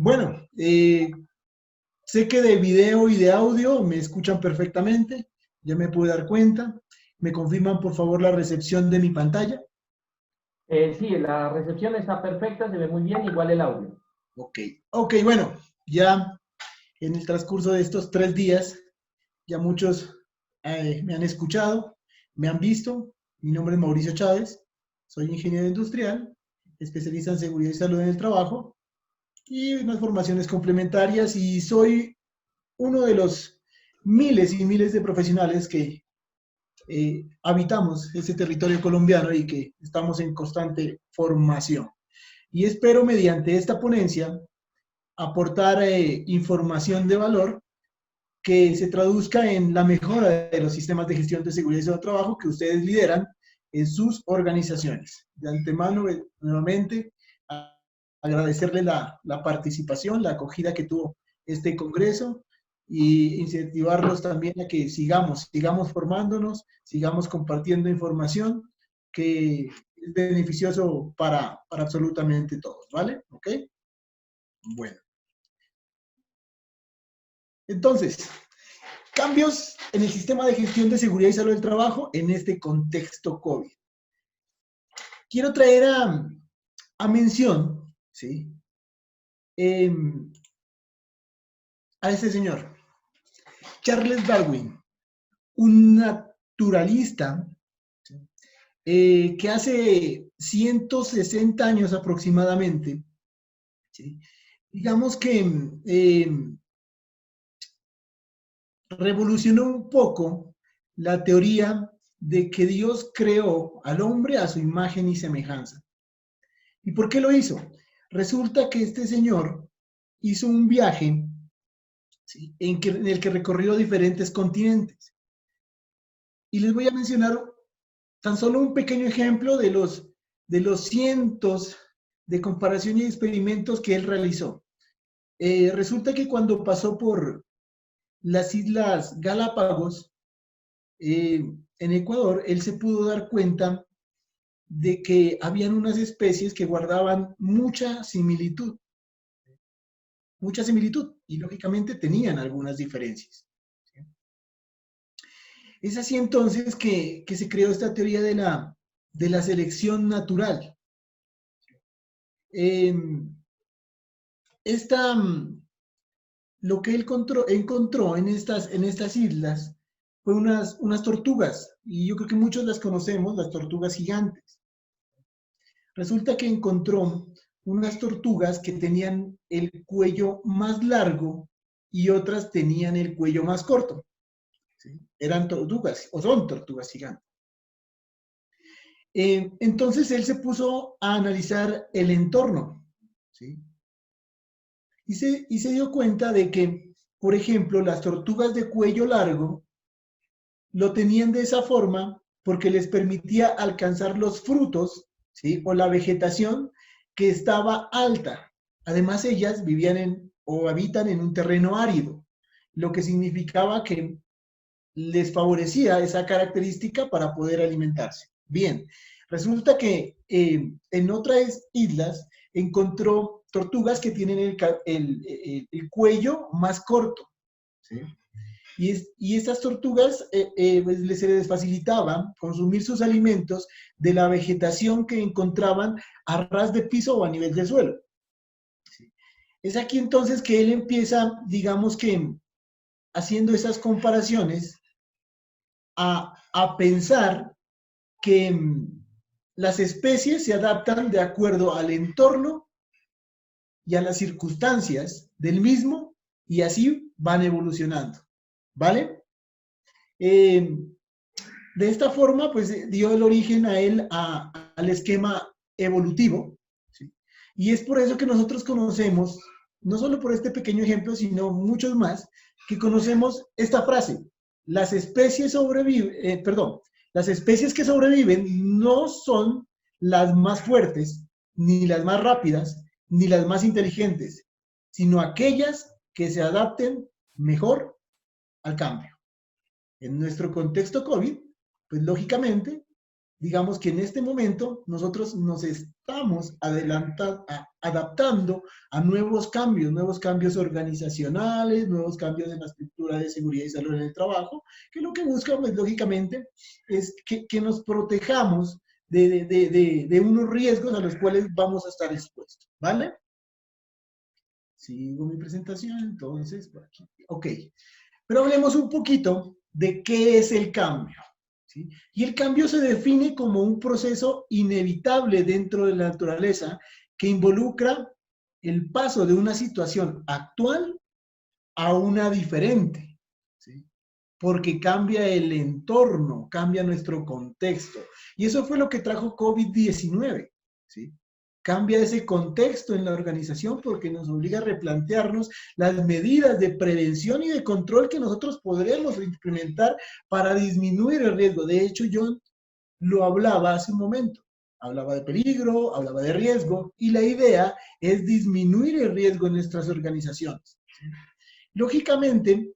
Bueno, sé que de video y de audio me escuchan perfectamente, ya me pude dar cuenta. ¿Me confirman por favor la recepción de mi pantalla? Sí, la recepción está perfecta, se ve muy bien, igual el audio. Ok, ok, bueno, ya en el transcurso de estos 3 días, ya muchos me han escuchado, me han visto. Mi nombre es Mauricio Chávez, soy ingeniero industrial, especialista en seguridad y salud en el trabajo y unas formaciones complementarias y soy uno de los miles y miles de profesionales que habitamos ese territorio colombiano y que estamos en constante formación. Y espero mediante esta ponencia aportar información de valor que se traduzca en la mejora de los sistemas de gestión de seguridad y salud del trabajo que ustedes lideran en sus organizaciones. De antemano, nuevamente, agradecerle la participación, la acogida que tuvo este congreso y incentivarlos también a que sigamos formándonos, sigamos compartiendo información que es beneficioso para absolutamente todos, ¿vale? ¿Ok? Bueno, entonces, cambios en el sistema de gestión de seguridad y salud del trabajo en este contexto COVID. Quiero traer a mención, ¿sí? Eh, a este señor, Charles Darwin, un naturalista, ¿sí? Que hace 160 años aproximadamente, ¿sí? Digamos que revolucionó un poco la teoría de que Dios creó al hombre a su imagen y semejanza. ¿Y por qué lo hizo? Resulta que este señor hizo un viaje, ¿sí?, en el que recorrió diferentes continentes. Y les voy a mencionar tan solo un pequeño ejemplo de los cientos de comparaciones y experimentos que él realizó. Resulta que cuando pasó por las Islas Galápagos, en Ecuador, él se pudo dar cuenta de que habían unas especies que guardaban mucha similitud y lógicamente tenían algunas diferencias. Es así entonces que se creó esta teoría de la selección natural. Eh, esta, lo que él encontró en estas islas fue unas tortugas, y yo creo que muchos las conocemos, las tortugas gigantes. Resulta que encontró unas tortugas que tenían el cuello más largo y otras tenían el cuello más corto, ¿sí? Eran tortugas, o son tortugas gigantes. Entonces él se puso a analizar el entorno, ¿sí? Y se dio cuenta de que, por ejemplo, las tortugas de cuello largo lo tenían de esa forma porque les permitía alcanzar los frutos, ¿sí?, o la vegetación que estaba alta. Además, ellas vivían o habitan en un terreno árido, lo que significaba que les favorecía esa característica para poder alimentarse. Bien, resulta que en otras islas encontró tortugas que tienen el cuello más corto, ¿sí? Y estas tortugas pues, se les facilitaba consumir sus alimentos de la vegetación que encontraban a ras de piso o a nivel del suelo. ¿Sí? Es aquí entonces que él empieza, digamos que haciendo esas comparaciones, a pensar que las especies se adaptan de acuerdo al entorno y a las circunstancias del mismo y así van evolucionando, ¿vale? Eh, de esta forma, pues dio el origen a él al esquema evolutivo, ¿sí? Y es por eso que nosotros conocemos, no solo por este pequeño ejemplo, sino muchos más, que conocemos esta frase: las especies las especies que sobreviven no son las más fuertes, ni las más rápidas, ni las más inteligentes, sino aquellas que se adapten mejor al cambio. En nuestro contexto COVID, pues lógicamente digamos que en este momento nosotros nos estamos adaptando a nuevos cambios organizacionales, nuevos cambios en la estructura de seguridad y salud en el trabajo, que lo que busca, pues, lógicamente, es que nos protejamos de unos riesgos a los cuales vamos a estar expuestos, ¿vale? Sigo mi presentación, entonces, por aquí. Ok, pero hablemos un poquito de qué es el cambio. ¿Sí? Y el cambio se define como un proceso inevitable dentro de la naturaleza que involucra el paso de una situación actual a una diferente, ¿sí? Porque cambia el entorno, cambia nuestro contexto. Y eso fue lo que trajo COVID-19, ¿sí? Cambia ese contexto en la organización porque nos obliga a replantearnos las medidas de prevención y de control que nosotros podremos implementar para disminuir el riesgo. De hecho, yo lo hablaba hace un momento. Hablaba de peligro, hablaba de riesgo, y la idea es disminuir el riesgo en nuestras organizaciones. Lógicamente,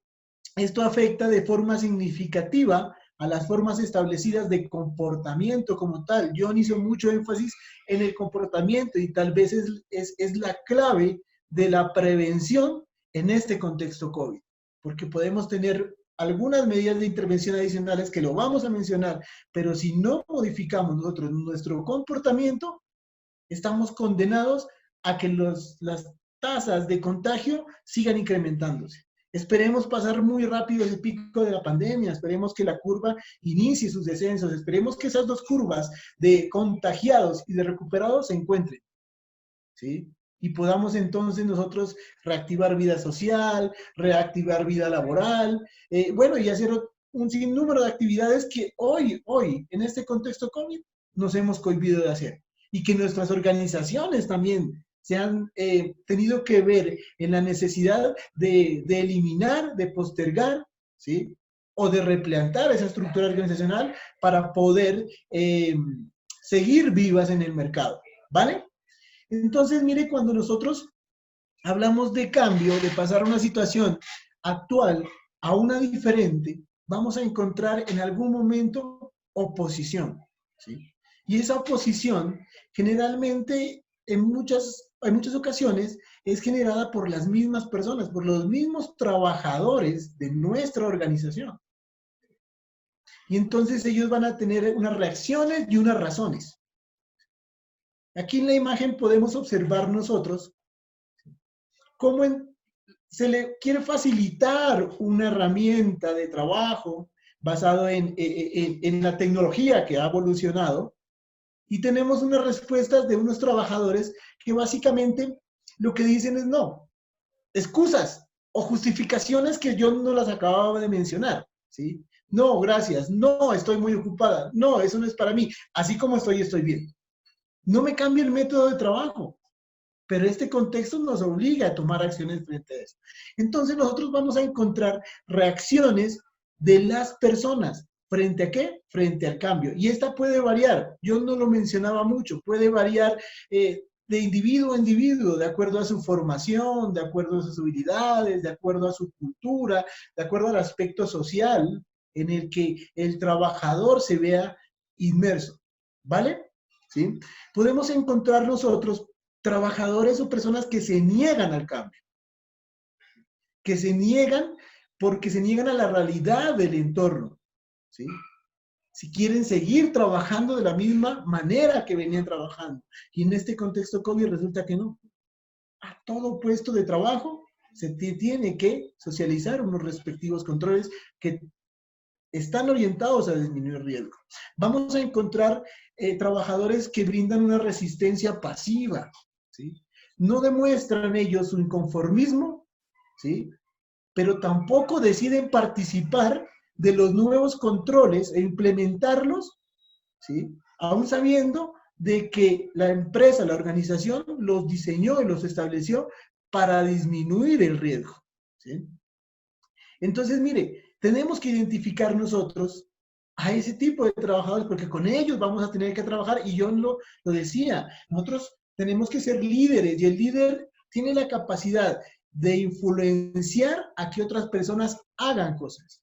esto afecta de forma significativa a las formas establecidas de comportamiento como tal. John hizo mucho énfasis en el comportamiento y tal vez es la clave de la prevención en este contexto COVID, porque podemos tener algunas medidas de intervención adicionales que lo vamos a mencionar, pero si no modificamos nosotros nuestro comportamiento, estamos condenados a que las tasas de contagio sigan incrementándose. Esperemos pasar muy rápido ese pico de la pandemia, esperemos que la curva inicie sus descensos, esperemos que esas dos curvas de contagiados y de recuperados se encuentren, ¿sí? Y podamos entonces nosotros reactivar vida social, reactivar vida laboral, bueno, y hacer un sinnúmero de actividades que hoy, en este contexto COVID, nos hemos cohibido de hacer. Y que nuestras organizaciones también se han tenido que ver en la necesidad de eliminar, de postergar, ¿sí? O de replantar esa estructura organizacional para poder seguir vivas en el mercado, ¿vale? Entonces, mire, cuando nosotros hablamos de cambio, de pasar a una situación actual a una diferente, vamos a encontrar en algún momento oposición, ¿sí? Y esa oposición generalmente en muchas ocasiones es generada por las mismas personas, por los mismos trabajadores de nuestra organización. Y entonces ellos van a tener unas reacciones y unas razones. Aquí en la imagen podemos observar nosotros cómo se le quiere facilitar una herramienta de trabajo basado en la tecnología que ha evolucionado, y tenemos unas respuestas de unos trabajadores que básicamente lo que dicen es no, excusas o justificaciones que yo no las acababa de mencionar, ¿sí? No, gracias, no, estoy muy ocupada, no, eso no es para mí, así como estoy bien. No me cambie el método de trabajo, pero este contexto nos obliga a tomar acciones frente a eso. Entonces nosotros vamos a encontrar reacciones de las personas. ¿Frente a qué? Frente al cambio. Y esta puede variar, yo no lo mencionaba mucho, puede variar de individuo a individuo, de acuerdo a su formación, de acuerdo a sus habilidades, de acuerdo a su cultura, de acuerdo al aspecto social en el que el trabajador se vea inmerso. ¿Vale? ¿Sí? Podemos encontrar nosotros trabajadores o personas que se niegan al cambio, que se niegan porque se niegan a la realidad del entorno, ¿sí? Si quieren seguir trabajando de la misma manera que venían trabajando. Y en este contexto COVID resulta que no. A todo puesto de trabajo se tiene que socializar unos respectivos controles que están orientados a disminuir riesgo. Vamos a encontrar trabajadores que brindan una resistencia pasiva, ¿sí? No demuestran ellos su inconformismo, ¿sí? Pero tampoco deciden participar de los nuevos controles e implementarlos, ¿sí? Aún sabiendo de que la empresa, la organización, los diseñó y los estableció para disminuir el riesgo, ¿sí? Entonces, mire, tenemos que identificar nosotros a ese tipo de trabajadores, porque con ellos vamos a tener que trabajar, y yo lo decía, nosotros tenemos que ser líderes, y el líder tiene la capacidad de influenciar a que otras personas hagan cosas.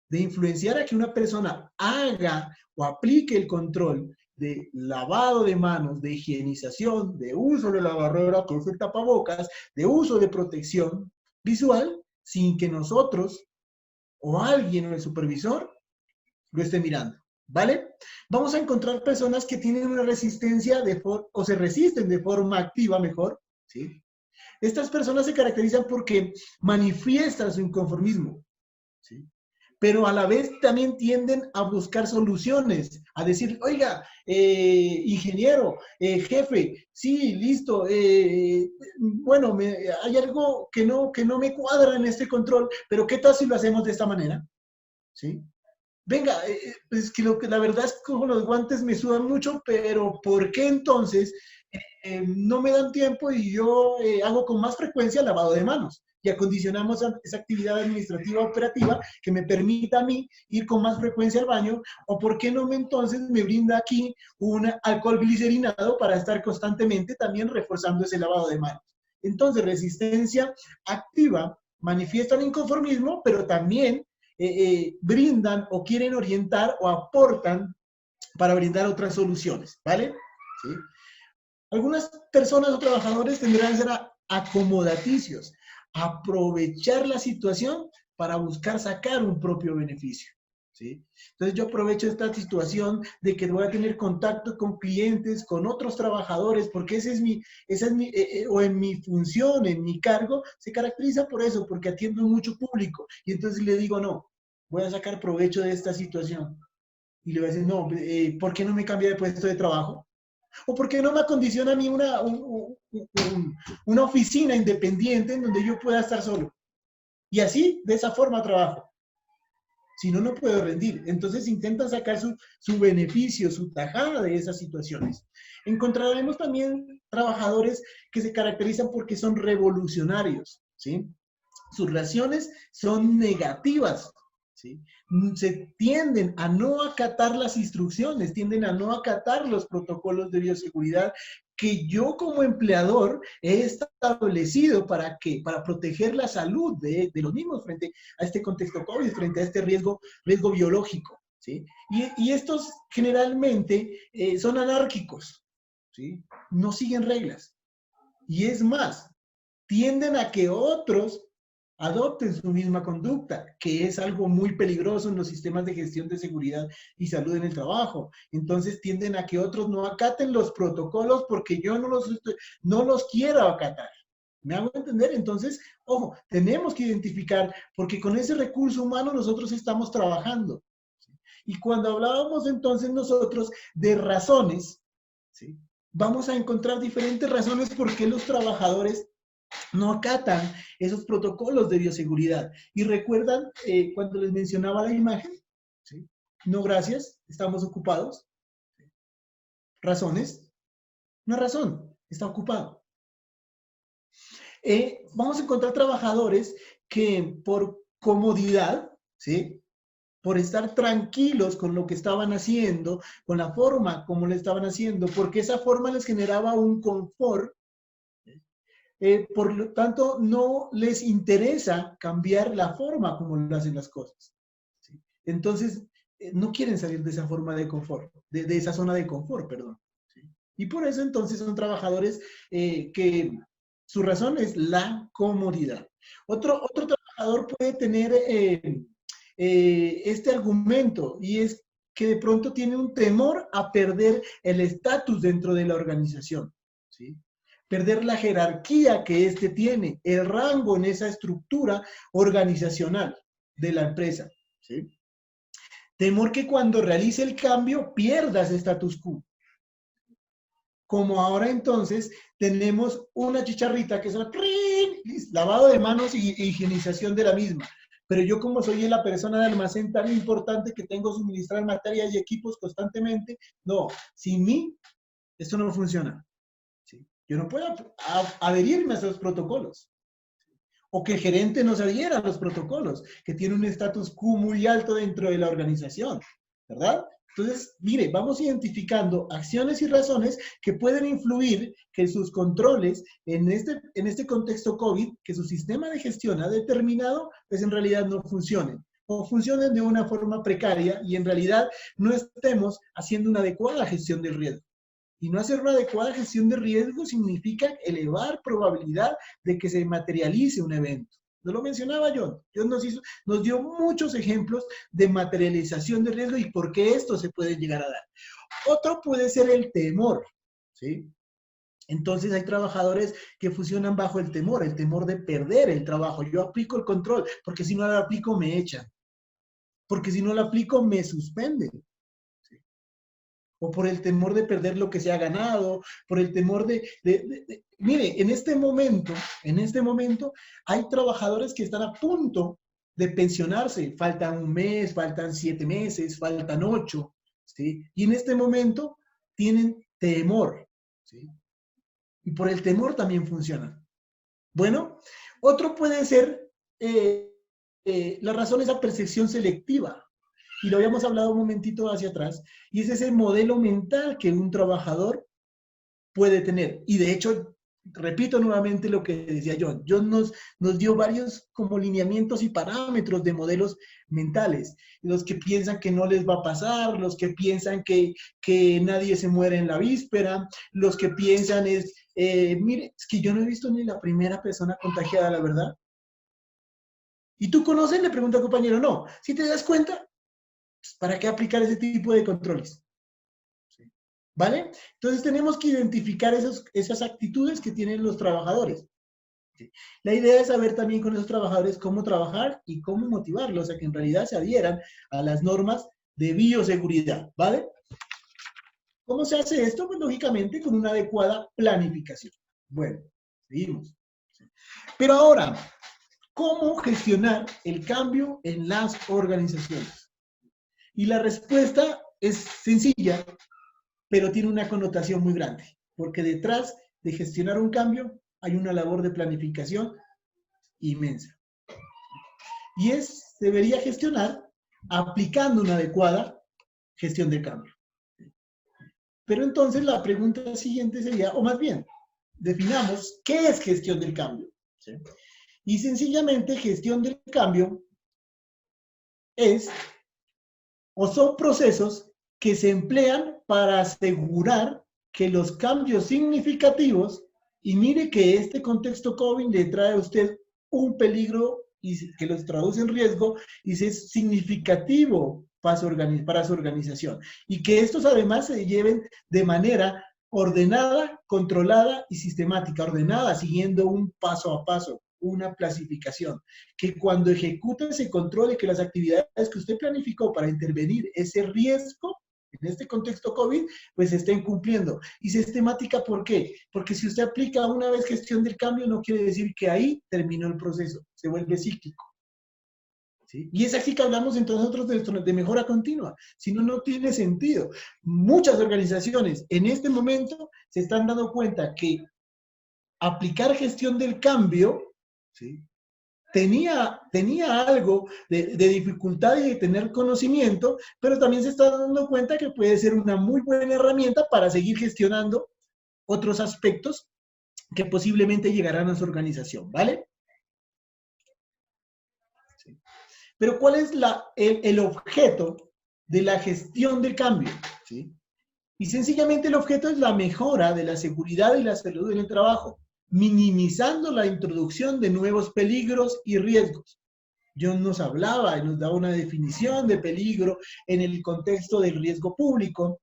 de influenciar a que una persona haga o aplique el control de lavado de manos, de higienización, de uso de la barrera, que es el tapabocas, de uso de protección visual, sin que nosotros o alguien o el supervisor lo esté mirando, ¿vale? Vamos a encontrar personas que tienen una resistencia o se resisten de forma activa, mejor, ¿sí? Estas personas se caracterizan porque manifiestan su inconformismo, ¿sí? Pero a la vez también tienden a buscar soluciones, a decir, oiga, ingeniero, jefe, sí, listo, bueno, hay algo que no me cuadra en este control, pero ¿qué tal si lo hacemos de esta manera? ¿Sí? Venga, es que la verdad es que con los guantes me sudan mucho, pero ¿por qué entonces no me dan tiempo y yo hago con más frecuencia lavado de manos? Y acondicionamos esa actividad administrativa operativa que me permita a mí ir con más frecuencia al baño, o por qué no entonces me brinda aquí un alcohol glicerinado para estar constantemente también reforzando ese lavado de manos. Entonces, resistencia activa manifiesta el inconformismo, pero también brindan o quieren orientar o aportan para brindar otras soluciones, ¿vale? ¿Sí? Algunas personas o trabajadores tendrán que ser acomodaticios, aprovechar la situación para buscar sacar un propio beneficio, ¿sí? Entonces yo aprovecho esta situación de que voy a tener contacto con clientes, con otros trabajadores, porque esa es mi o en mi función, en mi cargo, se caracteriza por eso, porque atiendo mucho público, y entonces le digo, no, voy a sacar provecho de esta situación. Y le voy a decir, no, ¿por qué no me cambia de puesto de trabajo? ¿O por qué no me acondiciona a mí una oficina independiente en donde yo pueda estar solo? Y así, de esa forma trabajo. Si no, no puedo rendir. Entonces intentan sacar su beneficio, su tajada de esas situaciones. Encontraremos también trabajadores que se caracterizan porque son revolucionarios, ¿sí? Sus reacciones son negativas, ¿sí? Se tienden a no acatar las instrucciones, tienden a no acatar los protocolos de bioseguridad que yo como empleador he establecido para proteger la salud de los mismos frente a este contexto COVID, frente a este riesgo biológico, ¿sí? Y estos generalmente son anárquicos, ¿sí? No siguen reglas. Y es más, tienden a que otros adopten su misma conducta, que es algo muy peligroso en los sistemas de gestión de seguridad y salud en el trabajo. Entonces tienden a que otros no acaten los protocolos porque yo no los quiero acatar. ¿Me hago entender? Entonces, ojo, tenemos que identificar, porque con ese recurso humano nosotros estamos trabajando. Y cuando hablábamos entonces nosotros de razones, ¿sí? Vamos a encontrar diferentes razones por qué los trabajadores no acatan esos protocolos de bioseguridad. Y recuerdan cuando les mencionaba la imagen, ¿sí? No, gracias, estamos ocupados. Razones, una razón, está ocupado. Vamos a encontrar trabajadores que por comodidad, ¿sí? Por estar tranquilos con lo que estaban haciendo, con la forma como lo estaban haciendo, porque esa forma les generaba un confort. Por lo tanto, no les interesa cambiar la forma como lo hacen las cosas, ¿sí? Entonces, no quieren salir de esa forma de confort, de esa zona de confort, perdón, ¿sí? Y por eso entonces son trabajadores que su razón es la comodidad. Otro trabajador puede tener este argumento, y es que de pronto tiene un temor a perder el estatus dentro de la organización, ¿sí? Perder la jerarquía que éste tiene, el rango en esa estructura organizacional de la empresa, ¿sí? Temor que cuando realice el cambio pierda ese status quo. Como ahora entonces tenemos una chicharrita que es el lavado de manos y higienización de la misma. Pero yo como soy la persona de almacén tan importante que tengo que suministrar materias y equipos constantemente, no, sin mí esto no funciona. ¿Sí? Yo no puedo adherirme a esos protocolos. O que el gerente no se adhiera a los protocolos, que tiene un estatus quo muy alto dentro de la organización, ¿verdad? Entonces, mire, vamos identificando acciones y razones que pueden influir que sus controles en este contexto COVID, que su sistema de gestión ha determinado, pues en realidad no funcionen. o funcionen de una forma precaria y en realidad no estemos haciendo una adecuada gestión del riesgo. Y no hacer una adecuada gestión de riesgo significa elevar probabilidad de que se materialice un evento. No lo mencionaba John. John nos dio muchos ejemplos de materialización de riesgo y por qué esto se puede llegar a dar. Otro puede ser el temor, ¿sí? Entonces hay trabajadores que funcionan bajo el temor de perder el trabajo. Yo aplico el control, porque si no lo aplico me echan. Porque si no lo aplico me suspenden. ¿Sí? O por el temor de perder lo que se ha ganado, por el temor Mire, en este momento hay trabajadores que están a punto de pensionarse. Faltan un mes, faltan 7 meses, faltan 8, ¿sí? Y en este momento tienen temor, ¿sí? Y por el temor también funcionan. Bueno, otro puede ser la razón es la percepción selectiva. Y lo habíamos hablado un momentito hacia atrás, y es ese modelo mental que un trabajador puede tener. Y de hecho, repito nuevamente lo que decía John. John nos dio varios como lineamientos y parámetros de modelos mentales. Los que piensan que no les va a pasar, los que piensan que nadie se muere en la víspera, los que piensan mire, es que yo no he visto ni la primera persona contagiada, la verdad. ¿Y tú conoces? Le pregunta al compañero. No. Si te das cuenta, ¿para qué aplicar ese tipo de controles? ¿Vale? Entonces tenemos que identificar esas actitudes que tienen los trabajadores. La idea es saber también con esos trabajadores cómo trabajar y cómo motivarlos a que en realidad se adhieran a las normas de bioseguridad, ¿vale? ¿Cómo se hace esto? Pues lógicamente con una adecuada planificación. Bueno, seguimos. Pero ahora, ¿cómo gestionar el cambio en las organizaciones? Y la respuesta es sencilla, pero tiene una connotación muy grande, porque detrás de gestionar un cambio hay una labor de planificación inmensa. Y debería gestionar aplicando una adecuada gestión del cambio. Pero entonces la pregunta siguiente sería, o más bien, definamos qué es gestión del cambio. ¿Sí? Y sencillamente gestión del cambio son procesos que se emplean para asegurar que los cambios significativos, y mire que este contexto COVID le trae a usted un peligro y que los traduce en riesgo y es significativo para su organización. Y que estos además se lleven de manera ordenada, controlada y sistemática, ordenada, siguiendo un paso a paso, una clasificación, que cuando ejecute se controle que las actividades que usted planificó para intervenir ese riesgo, en este contexto COVID, pues se estén cumpliendo. Y sistemática, ¿por qué? Porque si usted aplica una vez gestión del cambio, no quiere decir que ahí terminó el proceso, se vuelve cíclico. ¿Sí? Y es así que hablamos entre nosotros de mejora continua, si no, no tiene sentido. Muchas organizaciones en este momento se están dando cuenta que aplicar gestión del cambio, ¿sí?, tenía algo de dificultad y de tener conocimiento, pero también se está dando cuenta que puede ser una muy buena herramienta para seguir gestionando otros aspectos que posiblemente llegarán a su organización, ¿vale? Sí. Pero ¿cuál es el objeto de la gestión del cambio? ¿Sí? Y sencillamente el objeto es la mejora de la seguridad y la salud en el trabajo, minimizando la introducción de nuevos peligros y riesgos. John nos hablaba y nos daba una definición de peligro en el contexto del riesgo público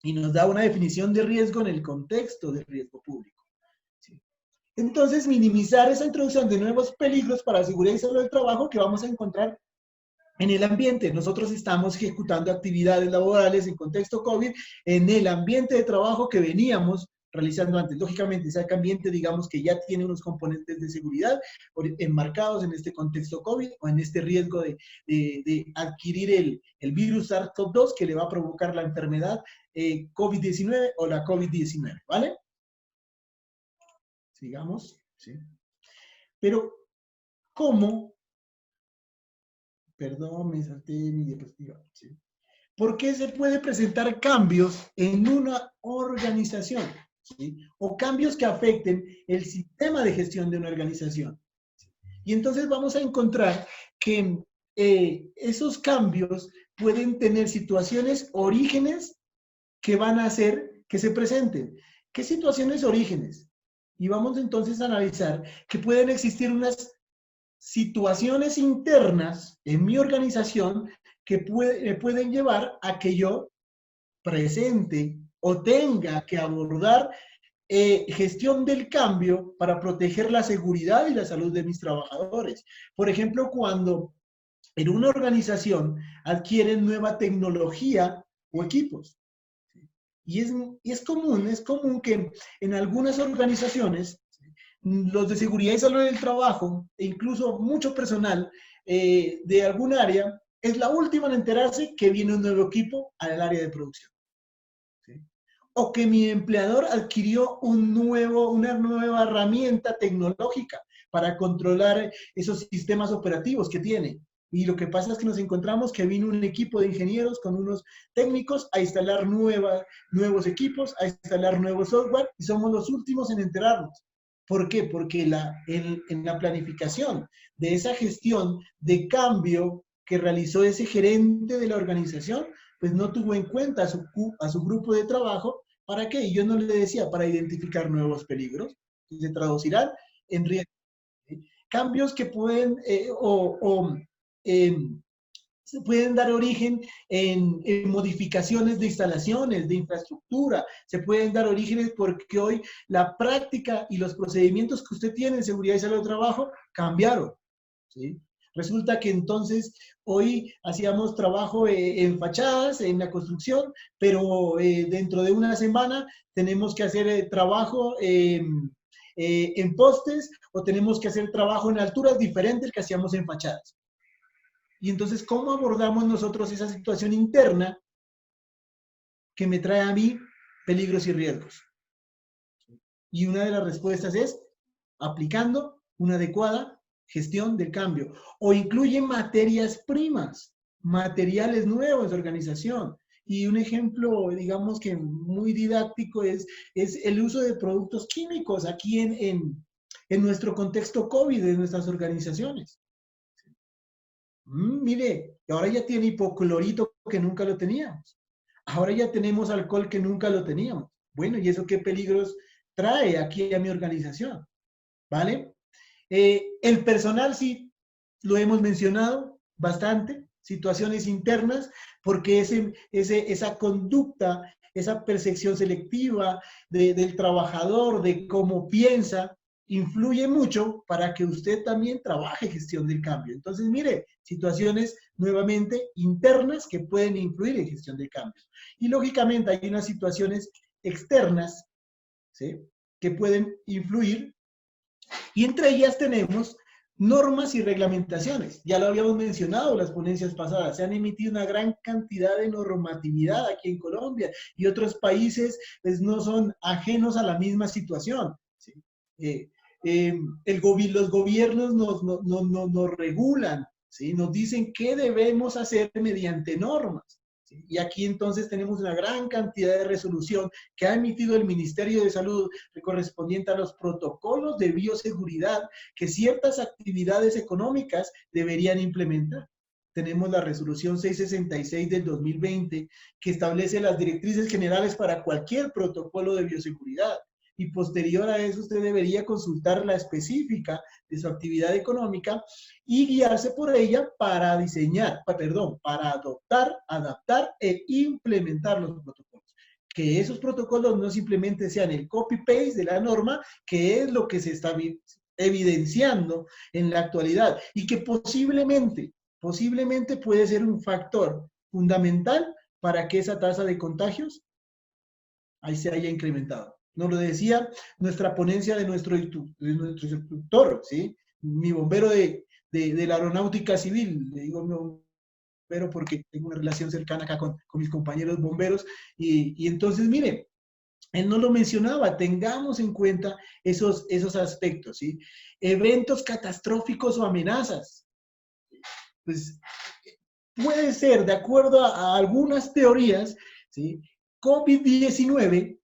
y nos da una definición de riesgo en el contexto del riesgo público. ¿Sí? Entonces, minimizar esa introducción de nuevos peligros para la seguridad y salud del trabajo que vamos a encontrar en el ambiente. Nosotros estamos ejecutando actividades laborales en contexto COVID en el ambiente de trabajo que veníamos realizando antes. Lógicamente, ese ambiente, digamos que ya tiene unos componentes de seguridad enmarcados en este contexto COVID o en este riesgo de adquirir el virus SARS-CoV-2 que le va a provocar la enfermedad COVID-19 o la COVID-19, ¿vale? Sigamos, ¿sí? Pero, ¿cómo? Perdón, me salté mi diapositiva, ¿sí? ¿Por qué se puede presentar cambios en una organización? ¿Sí? O cambios que afecten el sistema de gestión de una organización. ¿Sí? Y entonces vamos a encontrar que esos cambios pueden tener situaciones orígenes que van a hacer que se presenten. ¿Qué situaciones orígenes? Y vamos entonces a analizar que pueden existir unas situaciones internas en mi organización que pueden llevar a que yo presente o tenga que abordar gestión del cambio para proteger la seguridad y la salud de mis trabajadores. Por ejemplo, cuando en una organización adquieren nueva tecnología o equipos. Es común que en algunas organizaciones los de seguridad y salud del trabajo, e incluso mucho personal de algún área, es la última en enterarse que viene un nuevo equipo al área de producción. ¿Sí? O que mi empleador adquirió una nueva herramienta tecnológica para controlar esos sistemas operativos que tiene. Y lo que pasa es que nos encontramos que vino un equipo de ingenieros con unos técnicos a instalar nuevos equipos, a instalar nuevo software, y somos los últimos en enterarnos. ¿Por qué? Porque en la planificación de esa gestión de cambio que realizó ese gerente de la organización, pues no tuvo en cuenta a su grupo de trabajo. ¿Para qué? Y yo no le decía, para identificar nuevos peligros, que se traducirán en riesgos. Cambios que pueden eh, se pueden dar origen en modificaciones de instalaciones, de infraestructura, se pueden dar orígenes porque hoy la práctica y los procedimientos que usted tiene en seguridad y salud del trabajo cambiaron, ¿sí? Resulta que entonces hoy hacíamos trabajo en fachadas, en la construcción, pero dentro de una semana tenemos que hacer trabajo en postes o tenemos que hacer trabajo en alturas diferentes que hacíamos en fachadas. Y entonces, ¿cómo abordamos nosotros esa situación interna que me trae a mí peligros y riesgos? Y una de las respuestas es aplicando una adecuada gestión del cambio. O incluye materias primas, materiales nuevos de organización. Y un ejemplo, digamos que muy didáctico, es el uso de productos químicos aquí en nuestro contexto COVID, de nuestras organizaciones. Mire, ahora ya tiene hipoclorito que nunca lo teníamos. Ahora ya tenemos alcohol que nunca lo teníamos. Bueno, ¿y eso qué peligros trae aquí a mi organización? ¿Vale? El personal sí, lo hemos mencionado bastante, situaciones internas, porque esa conducta, esa percepción selectiva del trabajador, de cómo piensa, influye mucho para que usted también trabaje gestión del cambio. Entonces, mire, situaciones nuevamente internas que pueden influir en gestión del cambio. Y lógicamente hay unas situaciones externas, ¿sí?, que pueden influir, y entre ellas tenemos normas y reglamentaciones. Ya lo habíamos mencionado en las ponencias pasadas, se han emitido una gran cantidad de normatividad aquí en Colombia, y otros países pues no son ajenos a la misma situación, ¿sí? Los gobiernos nos regulan, ¿sí?, nos dicen qué debemos hacer mediante normas. ¿Sí? Y aquí entonces tenemos una gran cantidad de resolución que ha emitido el Ministerio de Salud correspondiente a los protocolos de bioseguridad que ciertas actividades económicas deberían implementar. Tenemos la resolución 666 del 2020 que establece las directrices generales para cualquier protocolo de bioseguridad. Y posterior a eso usted debería consultar la específica de su actividad económica y guiarse por ella para para adoptar, adaptar e implementar los protocolos. Que esos protocolos no simplemente sean el copy-paste de la norma, que es lo que se está evidenciando en la actualidad y que posiblemente puede ser un factor fundamental para que esa tasa de contagios ahí se haya incrementado. Nos lo decía nuestra ponencia de nuestro instructor, ¿sí? Mi bombero de la aeronáutica civil, le digo mi bombero porque tengo una relación cercana acá con mis compañeros bomberos, y entonces, mire, él no lo mencionaba, tengamos en cuenta esos aspectos, ¿sí? Eventos catastróficos o amenazas. Pues puede ser, de acuerdo a algunas teorías, ¿sí?, COVID-19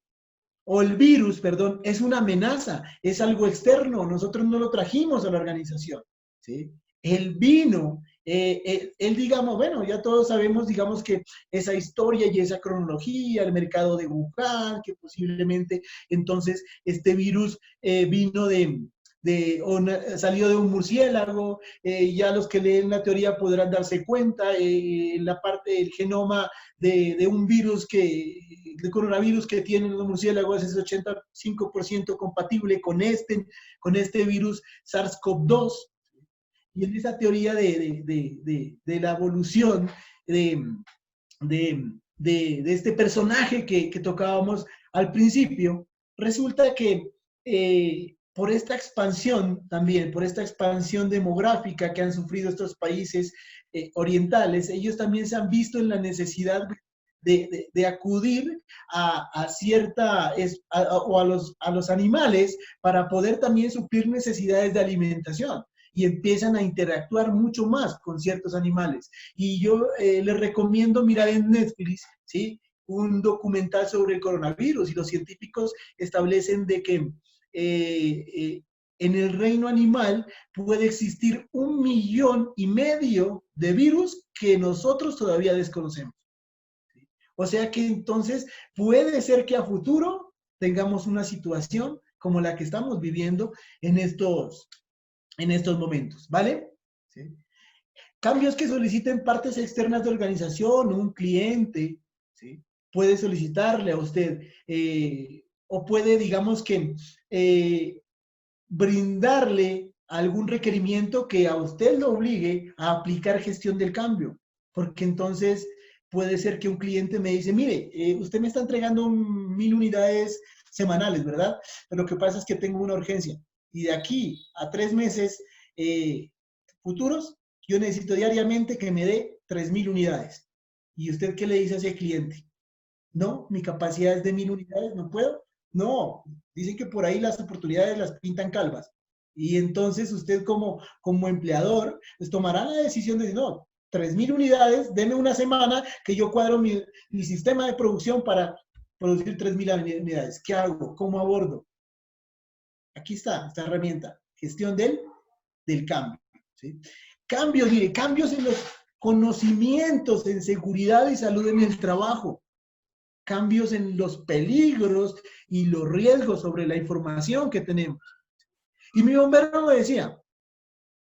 o el virus, perdón, es una amenaza, es algo externo, nosotros no lo trajimos a la organización, ¿sí? Él vino él, digamos, bueno, ya todos sabemos, digamos, que esa historia y esa cronología, el mercado de Wuhan, que posiblemente entonces este virus vino salió de un murciélago, ya los que leen la teoría podrán darse cuenta, la parte del genoma de un virus de coronavirus que tienen los murciélagos es 85% compatible con este virus SARS-CoV-2. Y en esa teoría de la evolución de, de este personaje que tocábamos al principio, resulta que por esta expansión también, por esta expansión demográfica que han sufrido estos países orientales, ellos también se han visto en la necesidad de acudir a cierta, o a los animales para poder también suplir necesidades de alimentación y empiezan a interactuar mucho más con ciertos animales. Y yo les recomiendo mirar en Netflix, ¿sí? Un documental sobre el coronavirus y los científicos establecen de que en el reino animal puede existir 1,5 millones de virus que nosotros todavía desconocemos. O sea que entonces puede ser que a futuro tengamos una situación como la que estamos viviendo en estos momentos, ¿vale? ¿Sí? Cambios que soliciten partes externas de organización, un cliente, ¿sí? Puede solicitarle a usted, o puede, digamos que, brindarle algún requerimiento que a usted lo obligue a aplicar gestión del cambio, porque entonces puede ser que un cliente me dice, mire, usted me está entregando 1,000 unidades semanales, ¿verdad? Pero lo que pasa es que tengo una urgencia y de aquí a 3 meses futuros, yo necesito diariamente que me dé 3,000 unidades. ¿Y usted qué le dice a ese cliente? No, mi capacidad es de 1,000 unidades, no puedo. No, dicen que por ahí las oportunidades las pintan calvas. Y entonces usted como empleador, pues tomará la decisión de decir, no, 3,000 unidades, deme una semana que yo cuadro mi sistema de producción para producir 3,000 unidades. ¿Qué hago? ¿Cómo abordo? Aquí está, esta herramienta, gestión del cambio. ¿Sí? Cambios, mire, cambios en los conocimientos en seguridad y salud en el trabajo, cambios en los peligros y los riesgos sobre la información que tenemos. Y mi bombero me decía,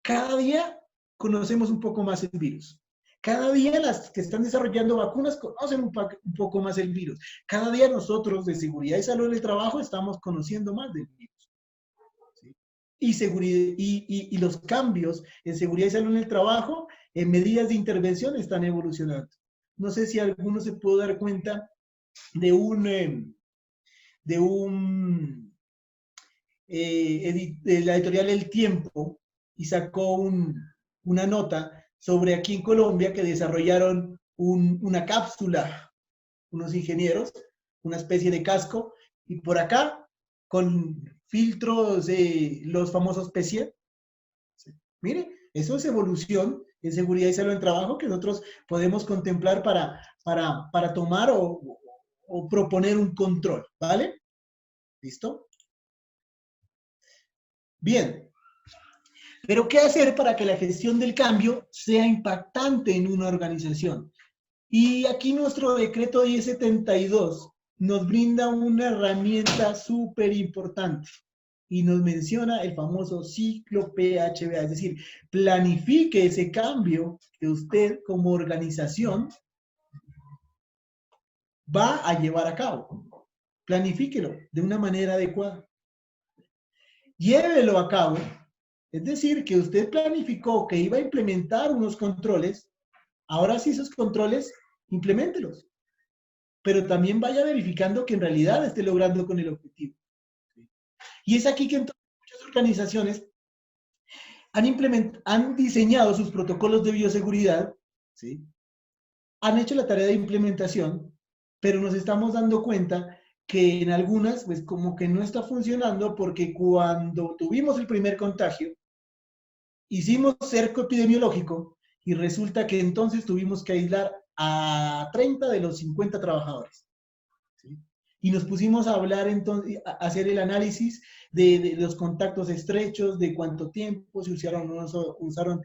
cada día conocemos un poco más el virus. Cada día las que están desarrollando vacunas conocen un poco más el virus. Cada día nosotros de seguridad y salud en el trabajo estamos conociendo más del virus. Y, seguridad, y los cambios en seguridad y salud en el trabajo, en medidas de intervención, están evolucionando. No sé si alguno se puede dar cuenta de de la editorial El Tiempo y sacó una nota sobre aquí en Colombia que desarrollaron una cápsula, unos ingenieros, una especie de casco, y por acá con filtros de los famosos PCIe. ¿Sí? Mire, eso es evolución en seguridad y salud en trabajo que nosotros podemos contemplar para tomar o proponer un control, ¿vale? ¿Listo? Bien, pero ¿qué hacer para que la gestión del cambio sea impactante en una organización? Y aquí nuestro decreto 1072 nos brinda una herramienta súper importante y nos menciona el famoso ciclo PHBA, es decir, planifique ese cambio que usted como organización va a llevar a cabo. Planifíquelo de una manera adecuada. Llévelo a cabo, es decir, que usted planificó que iba a implementar unos controles, ahora sí esos controles, impleméntelos, pero también vaya verificando que en realidad esté logrando con el objetivo. Y es aquí que entonces muchas organizaciones han diseñado sus protocolos de bioseguridad, ¿sí? Han hecho la tarea de implementación, pero nos estamos dando cuenta que en algunas, pues como que no está funcionando porque cuando tuvimos el primer contagio, hicimos cerco epidemiológico y resulta que entonces tuvimos que aislar a 30 de los 50 trabajadores. ¿Sí? Y nos pusimos a hablar entonces, a hacer el análisis de los contactos estrechos, de cuánto tiempo se usaron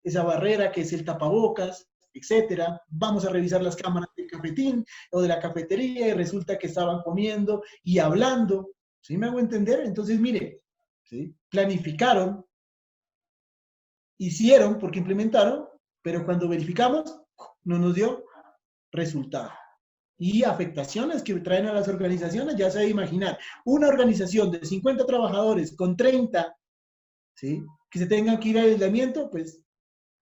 esa barrera que es el tapabocas, etcétera. Vamos a revisar las cámaras del cafetín o de la cafetería y resulta que estaban comiendo y hablando. ¿Sí me hago entender? Entonces, mire, ¿sí? Planificaron, hicieron porque implementaron, pero cuando verificamos, no nos dio resultado. Y afectaciones que traen a las organizaciones, ya se debe imaginar, una organización de 50 trabajadores con 30, ¿sí? Que se tengan que ir al aislamiento, pues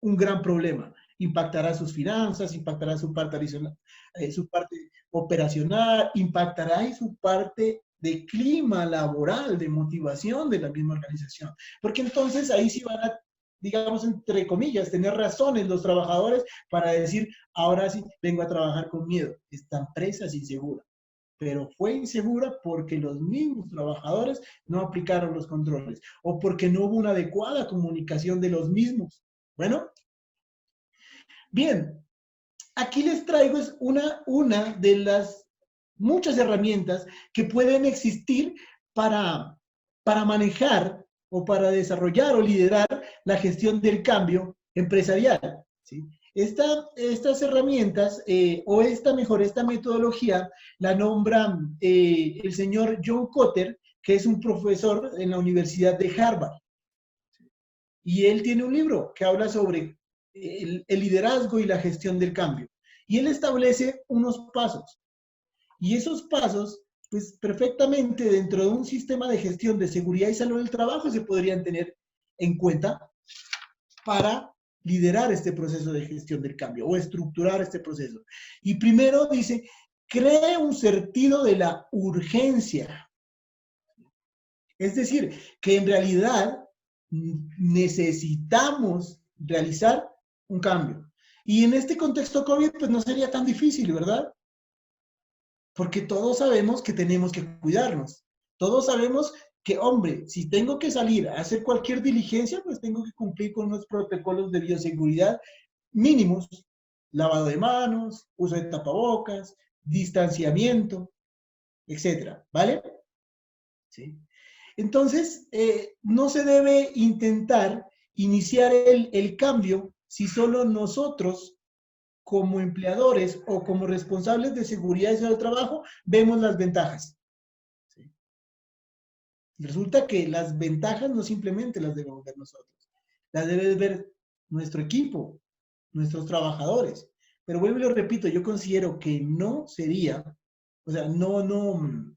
un gran problema. Impactará sus finanzas, impactará su parte adicional, su parte operacional, impactará en su parte de clima laboral, de motivación de la misma organización. Porque entonces ahí sí van a, digamos, entre comillas, tener razones los trabajadores para decir, ahora sí vengo a trabajar con miedo. Esta empresa es insegura. Pero fue insegura porque los mismos trabajadores no aplicaron los controles o porque no hubo una adecuada comunicación de los mismos. Bueno, bien, aquí les traigo es una de las muchas herramientas que pueden existir para manejar o para desarrollar o liderar la gestión del cambio empresarial. ¿Sí? Estas herramientas, esta metodología, la nombra el señor John Kotter, que es un profesor en la Universidad de Harvard. Y él tiene un libro que habla sobre el liderazgo y la gestión del cambio. Y él establece unos pasos. Y esos pasos, pues perfectamente dentro de un sistema de gestión de seguridad y salud del trabajo se podrían tener en cuenta para liderar este proceso de gestión del cambio o estructurar este proceso. Y primero dice, cree un sentido de la urgencia. Es decir, que en realidad necesitamos realizar un cambio. Y en este contexto COVID, pues no sería tan difícil, ¿verdad? Porque todos sabemos que tenemos que cuidarnos. Todos sabemos que, hombre, si tengo que salir a hacer cualquier diligencia, pues tengo que cumplir con unos protocolos de bioseguridad mínimos. Lavado de manos, uso de tapabocas, distanciamiento, etcétera, ¿vale? ¿Sí? Entonces, no se debe intentar iniciar el cambio si solo nosotros, como empleadores o como responsables de seguridad y salud del trabajo, vemos las ventajas. ¿Sí? Resulta que las ventajas no simplemente las debemos ver nosotros, las debe ver nuestro equipo, nuestros trabajadores. Pero vuelvo y lo repito, yo considero que no sería, o sea,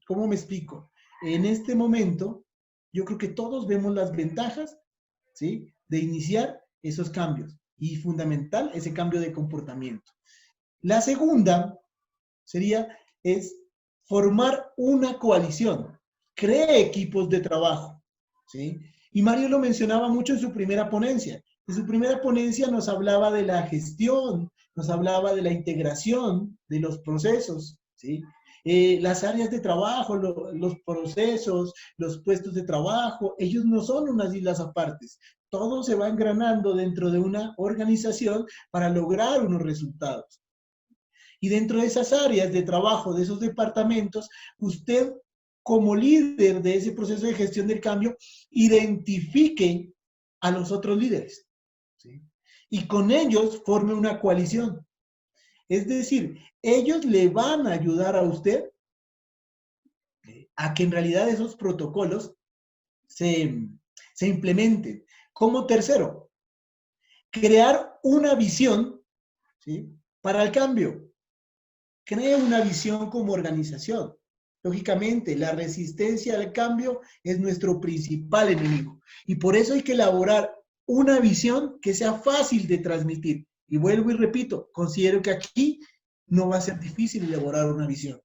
¿cómo me explico? En este momento, yo creo que todos vemos las ventajas, ¿sí? De iniciar esos cambios y fundamental ese cambio de comportamiento. La segunda es formar una coalición, cree equipos de trabajo, ¿sí? Y Mario lo mencionaba mucho en su primera ponencia. En su primera ponencia nos hablaba de la gestión, nos hablaba de la integración de los procesos, ¿sí? Las áreas de trabajo, los procesos, los puestos de trabajo, ellos no son unas islas apartes. Todo se va engranando dentro de una organización para lograr unos resultados. Y dentro de esas áreas de trabajo, de esos departamentos, usted como líder de ese proceso de gestión del cambio, identifique a los otros líderes, ¿sí? Y con ellos forme una coalición. Es decir, ellos le van a ayudar a usted a que en realidad esos protocolos se implementen. Como tercero, crear una visión, ¿sí? Para el cambio. Cree una visión como organización. Lógicamente, la resistencia al cambio es nuestro principal enemigo. Y por eso hay que elaborar una visión que sea fácil de transmitir. Y vuelvo y repito, considero que aquí no va a ser difícil elaborar una visión.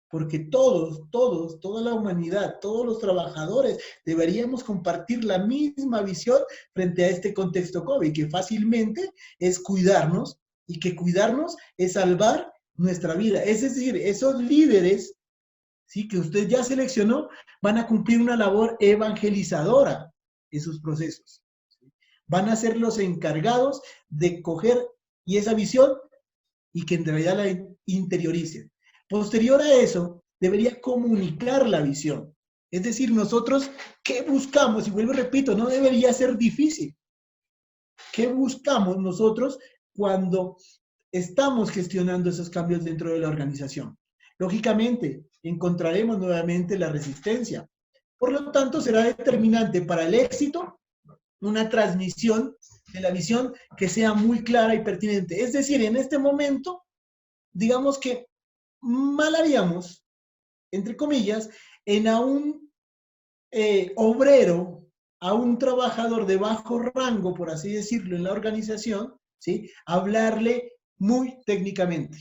Porque toda la humanidad, todos los trabajadores deberíamos compartir la misma visión frente a este contexto COVID, que fácilmente es cuidarnos y que cuidarnos es salvar nuestra vida. Es decir, esos líderes, ¿sí? Que usted ya seleccionó, van a cumplir una labor evangelizadora en sus procesos. ¿Sí? Van a ser los encargados de coger y esa visión y que en realidad la interioricen. Posterior a eso, debería comunicar la visión. Es decir, nosotros, ¿qué buscamos? Y vuelvo y repito, no debería ser difícil. ¿Qué buscamos nosotros cuando estamos gestionando esos cambios dentro de la organización? Lógicamente, encontraremos nuevamente la resistencia. Por lo tanto, será determinante para el éxito una transmisión de la visión que sea muy clara y pertinente. Es decir, en este momento, digamos que mal haríamos, entre comillas, en a un obrero, a un trabajador de bajo rango, por así decirlo, en la organización, ¿sí? Hablarle muy técnicamente.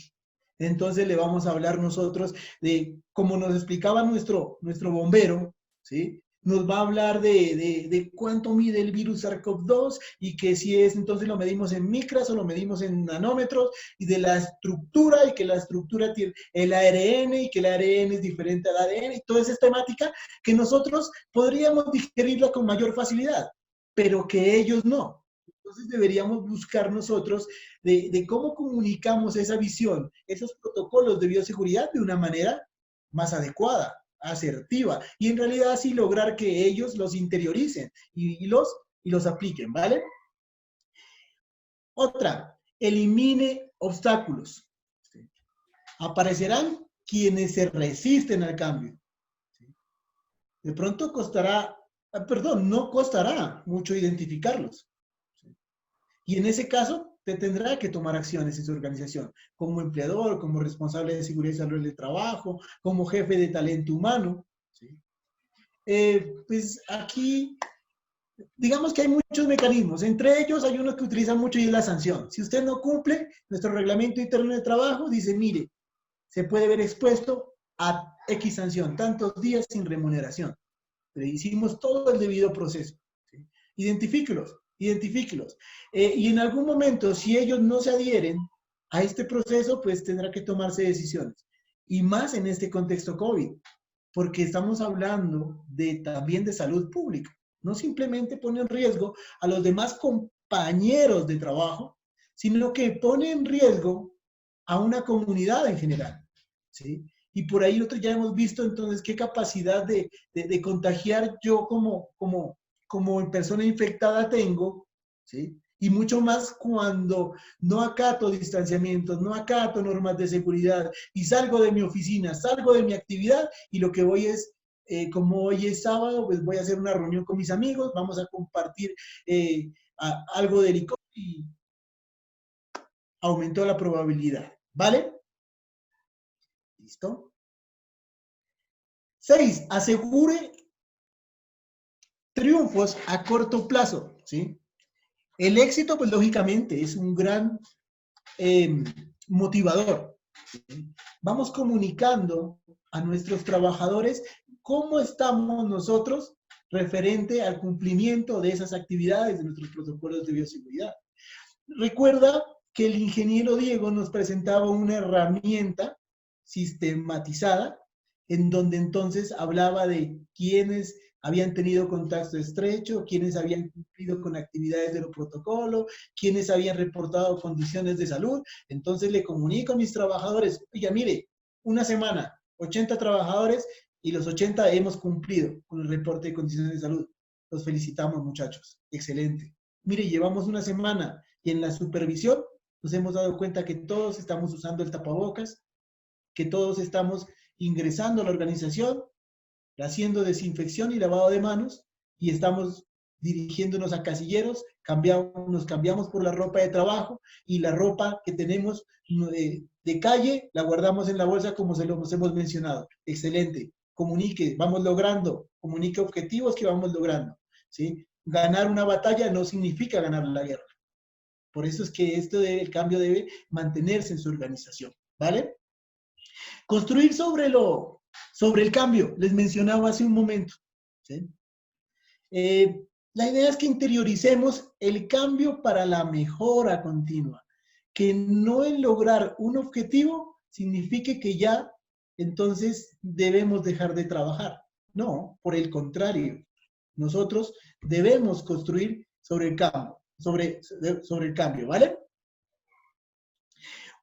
Entonces le vamos a hablar nosotros de, como nos explicaba nuestro bombero, ¿sí? Nos va a hablar de cuánto mide el virus SARS-CoV-2 y que si es, entonces lo medimos en micras o lo medimos en nanómetros y de la estructura y que la estructura tiene el ARN y que el ARN es diferente al ADN y toda esa temática que nosotros podríamos digerirla con mayor facilidad, pero que ellos no. Entonces deberíamos buscar nosotros de cómo comunicamos esa visión, esos protocolos de bioseguridad de una manera más adecuada, asertiva, y en realidad así lograr que ellos los interioricen y los apliquen, ¿vale? Otra, elimine obstáculos. Aparecerán quienes se resisten al cambio. De pronto costará, perdón, no costará mucho identificarlos. Y en ese caso, te tendrá que tomar acciones en su organización, como empleador, como responsable de seguridad y salud del trabajo, como jefe de talento humano. ¿Sí? Pues aquí, digamos que hay muchos mecanismos. Entre ellos hay uno que utiliza mucho y es la sanción. Si usted no cumple, nuestro reglamento interno de trabajo dice, mire, se puede ver expuesto a X sanción, tantos días sin remuneración. Pero hicimos todo el debido proceso. ¿Sí? Identifíquelos, identifíquelos. Y en algún momento, si ellos no se adhieren a este proceso, pues tendrá que tomarse decisiones. Y más en este contexto COVID, porque estamos hablando también de salud pública. No simplemente pone en riesgo a los demás compañeros de trabajo, sino que pone en riesgo a una comunidad en general. ¿Sí? Y por ahí nosotros ya hemos visto entonces qué capacidad de contagiar yo como persona infectada tengo, ¿sí? Y mucho más cuando no acato distanciamientos, no acato normas de seguridad y salgo de mi oficina, salgo de mi actividad y lo que voy es, como hoy es sábado, pues voy a hacer una reunión con mis amigos, vamos a compartir algo de licor y aumentó la probabilidad, ¿vale? ¿Listo? 6. Asegure triunfos a corto plazo, ¿sí? El éxito, pues lógicamente, es un gran motivador. ¿Sí? Vamos comunicando a nuestros trabajadores cómo estamos nosotros referente al cumplimiento de esas actividades de nuestros protocolos de bioseguridad. Recuerda que el ingeniero Diego nos presentaba una herramienta sistematizada en donde entonces hablaba de quiénes habían tenido contacto estrecho, quiénes habían cumplido con actividades de los protocolos, quiénes habían reportado condiciones de salud. Entonces le comunico a mis trabajadores, oiga, mire, una semana, 80 trabajadores y los 80 hemos cumplido con el reporte de condiciones de salud. Los felicitamos, muchachos. Excelente. Mire, llevamos una semana y en la supervisión nos hemos dado cuenta que todos estamos usando el tapabocas, que todos estamos ingresando a la organización, haciendo desinfección y lavado de manos, y estamos dirigiéndonos a casilleros, nos cambiamos por la ropa de trabajo, y la ropa que tenemos de calle la guardamos en la bolsa como se los hemos mencionado. Excelente. Comunique, vamos logrando, comunique objetivos que vamos logrando. ¿Sí? Ganar una batalla no significa ganar la guerra. Por eso es que el cambio debe mantenerse en su organización. ¿Vale? Construir sobre el cambio, les mencionaba hace un momento. ¿Sí? La idea es que interioricemos el cambio para la mejora continua, que no el lograr un objetivo signifique que ya entonces debemos dejar de trabajar. No, por el contrario, nosotros debemos construir sobre el cambio, sobre el cambio, ¿vale?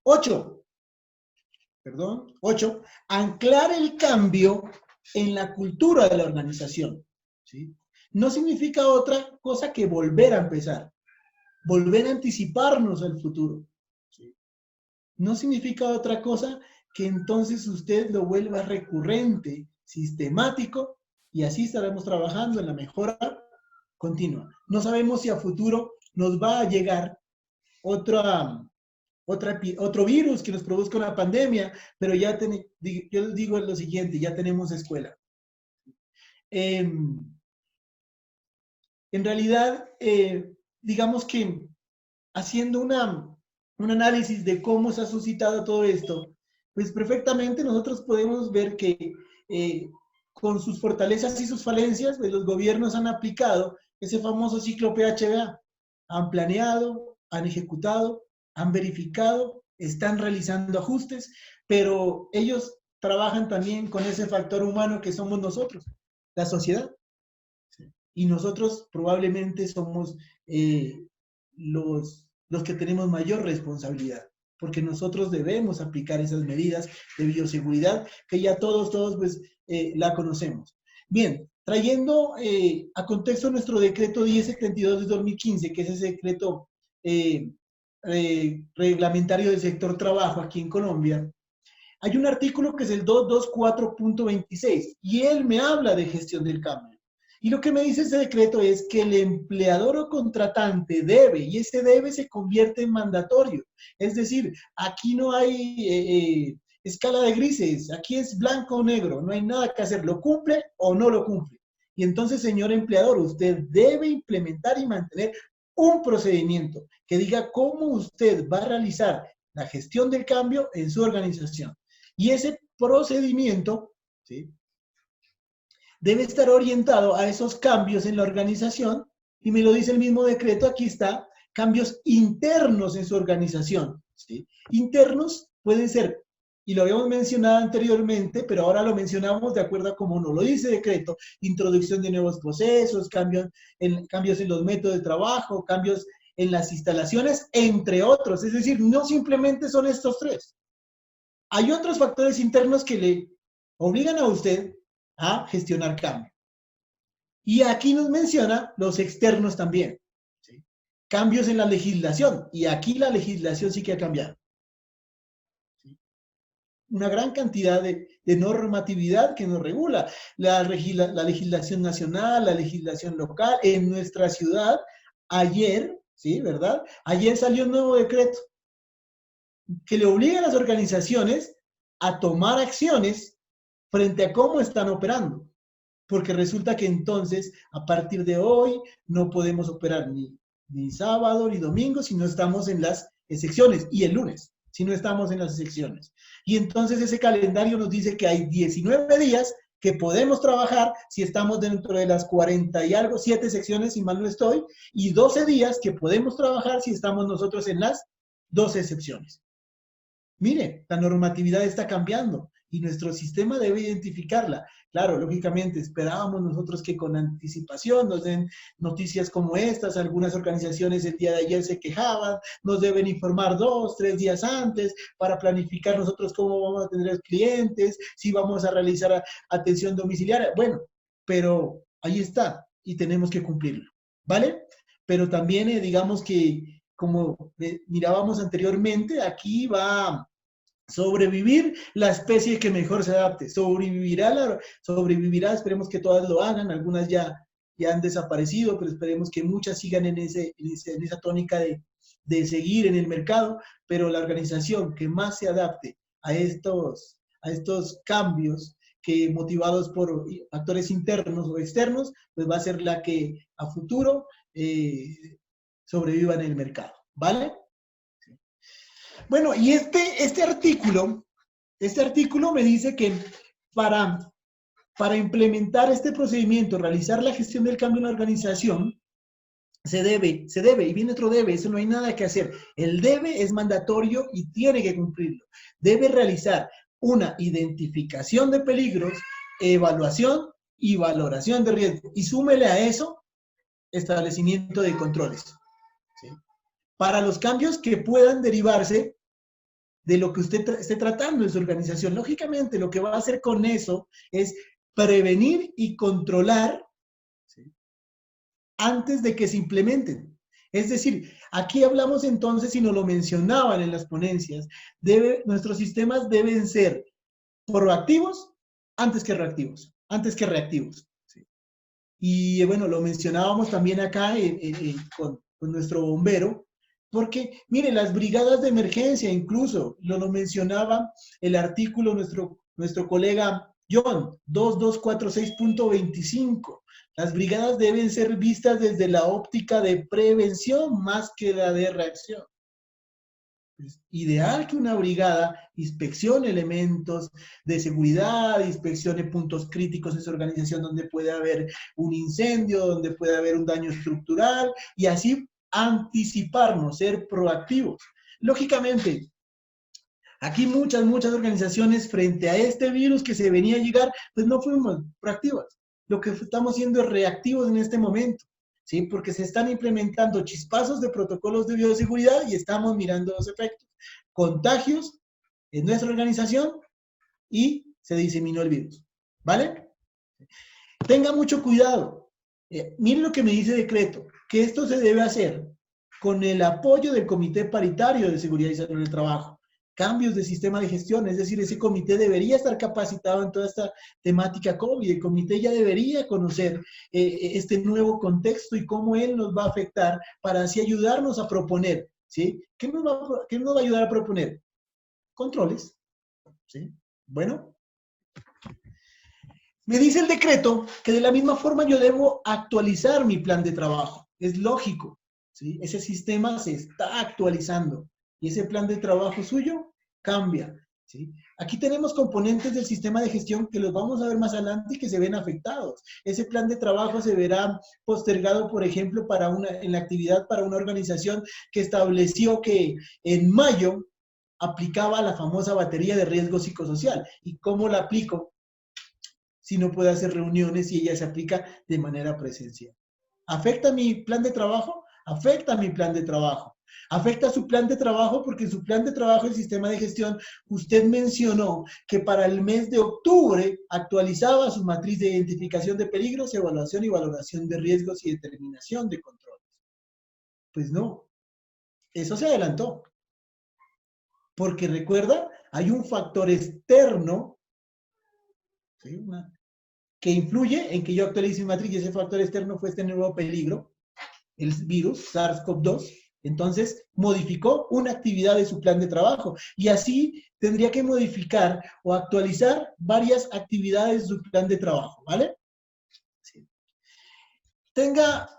8. Anclar el cambio en la cultura de la organización. ¿Sí? No significa otra cosa que volver a empezar. volver a anticiparnos al futuro. ¿Sí? No significa otra cosa que entonces usted lo vuelva recurrente, sistemático, y así estaremos trabajando en la mejora continua. No sabemos si a futuro nos va a llegar otro virus que nos produzca una pandemia, pero ya yo les digo lo siguiente, ya tenemos escuela. En realidad, digamos que haciendo un análisis de cómo se ha suscitado todo esto, pues perfectamente nosotros podemos ver que con sus fortalezas y sus falencias, pues los gobiernos han aplicado ese famoso ciclo PHBA. Han planeado, han ejecutado, han verificado, están realizando ajustes, pero ellos trabajan también con ese factor humano que somos nosotros, la sociedad. Y nosotros probablemente somos los que tenemos mayor responsabilidad, porque nosotros debemos aplicar esas medidas de bioseguridad que ya todos pues, la conocemos. Bien, trayendo a contexto nuestro decreto 1072 de 2015, que es ese decreto reglamentario del sector trabajo aquí en Colombia, hay un artículo que es el 224.26 y él me habla de gestión del cambio. Y lo que me dice ese decreto es que el empleador o contratante debe, y ese debe se convierte en mandatorio. Es decir, aquí no hay escala de grises, aquí es blanco o negro, no hay nada que hacer, lo cumple o no lo cumple. Y entonces, señor empleador, usted debe implementar y mantener un procedimiento que diga cómo usted va a realizar la gestión del cambio en su organización. Y ese procedimiento, ¿sí?, debe estar orientado a esos cambios en la organización, y me lo dice el mismo decreto, aquí está, cambios internos en su organización, ¿sí? Internos pueden ser, y lo habíamos mencionado anteriormente, pero ahora lo mencionamos de acuerdo a cómo nos lo dice el decreto: introducción de nuevos procesos, cambios en los métodos de trabajo, cambios en las instalaciones, entre otros. Es decir, no simplemente son estos tres. Hay otros factores internos que le obligan a usted a gestionar cambio. Y aquí nos menciona los externos también, ¿sí? Cambios en la legislación, y aquí la legislación sí que ha cambiado, ¿sí? Una gran cantidad de normatividad que nos regula, la legislación nacional, la legislación local. En nuestra ciudad, ayer, ¿sí?, ¿verdad? Ayer salió un nuevo decreto que le obliga a las organizaciones a tomar acciones frente a cómo están operando. Porque resulta que entonces, a partir de hoy, no podemos operar ni sábado ni domingo si no estamos en las excepciones, y el lunes, si no estamos en las excepciones. Y entonces ese calendario nos dice que hay 19 días que podemos trabajar si estamos dentro de las 40 y algo, 7 secciones, si mal no estoy, y 12 días que podemos trabajar si estamos nosotros en las 12 excepciones. Mire, la normatividad está cambiando y nuestro sistema debe identificarla. Claro, lógicamente esperábamos nosotros que con anticipación nos den noticias como estas. Algunas organizaciones el día de ayer se quejaban, nos deben informar 2, 3 días antes para planificar nosotros cómo vamos a tener clientes, si vamos a realizar atención domiciliaria. Bueno, pero ahí está y tenemos que cumplirlo, ¿vale? Pero también digamos que, como mirábamos anteriormente, aquí va a sobrevivir la especie que mejor se adapte. Sobrevivirá, esperemos que todas lo hagan. Algunas ya han desaparecido, pero esperemos que muchas sigan en esa tónica de seguir en el mercado. Pero la organización que más se adapte a estos cambios, que motivados por factores internos o externos, pues va a ser la que a futuro sobreviva en el mercado, ¿vale? Bueno, y este artículo me dice que para implementar este procedimiento, realizar la gestión del cambio en la organización, se debe, y viene otro debe, eso no hay nada que hacer. El debe es mandatorio y tiene que cumplirlo. Debe realizar una identificación de peligros, evaluación y valoración de riesgo. Y súmele a eso establecimiento de controles, ¿sí?, para los cambios que puedan derivarse de lo que usted esté tratando en su organización. Lógicamente, lo que va a hacer con eso es prevenir y controlar, ¿sí?, antes de que se implementen. Es decir, aquí hablamos entonces, y nos lo mencionaban en las ponencias, nuestros sistemas deben ser proactivos antes que reactivos, ¿sí? Y bueno, lo mencionábamos también acá con nuestro bombero, porque, mire, las brigadas de emergencia, incluso, lo mencionaba el artículo nuestro colega John, 2246.25. Las brigadas deben ser vistas desde la óptica de prevención más que la de reacción. Es ideal que una brigada inspeccione elementos de seguridad, inspeccione puntos críticos en su organización donde puede haber un incendio, donde puede haber un daño estructural, y así anticiparnos, ser proactivos. Lógicamente, aquí muchas organizaciones frente a este virus que se venía a llegar, pues no fuimos proactivas. Lo que estamos siendo es reactivos en este momento, ¿sí? Porque se están implementando chispazos de protocolos de bioseguridad y estamos mirando los efectos. Contagios en nuestra organización y se diseminó el virus, ¿vale? Tenga mucho cuidado. Miren lo que me dice decreto, que esto se debe hacer con el apoyo del Comité Paritario de Seguridad y Salud en el Trabajo. Cambios de sistema de gestión, es decir, ese comité debería estar capacitado en toda esta temática COVID. El comité ya debería conocer este nuevo contexto y cómo él nos va a afectar para así ayudarnos a proponer, ¿sí? ¿Qué nos va a ayudar a proponer? Controles, ¿sí? Bueno, me dice el decreto que de la misma forma yo debo actualizar mi plan de trabajo. Es lógico, ¿sí? Ese sistema se está actualizando y ese plan de trabajo suyo cambia, ¿sí? Aquí tenemos componentes del sistema de gestión que los vamos a ver más adelante y que se ven afectados. Ese plan de trabajo se verá postergado, por ejemplo, en la actividad para una organización que estableció que en mayo aplicaba la famosa batería de riesgo psicosocial. ¿Y cómo la aplico si no puede hacer reuniones y ella se aplica de manera presencial? ¿Afecta mi plan de trabajo? Afecta mi plan de trabajo. Afecta su plan de trabajo porque en su plan de trabajo, el sistema de gestión, usted mencionó que para el mes de octubre actualizaba su matriz de identificación de peligros, evaluación y valoración de riesgos y determinación de controles. Pues no, eso se adelantó. Porque recuerda, hay un factor externo, ¿sí? Que influye en que yo actualice mi matriz, y ese factor externo fue este nuevo peligro, el virus SARS-CoV-2. Entonces, modificó una actividad de su plan de trabajo y así tendría que modificar o actualizar varias actividades de su plan de trabajo, ¿vale? Sí. Tenga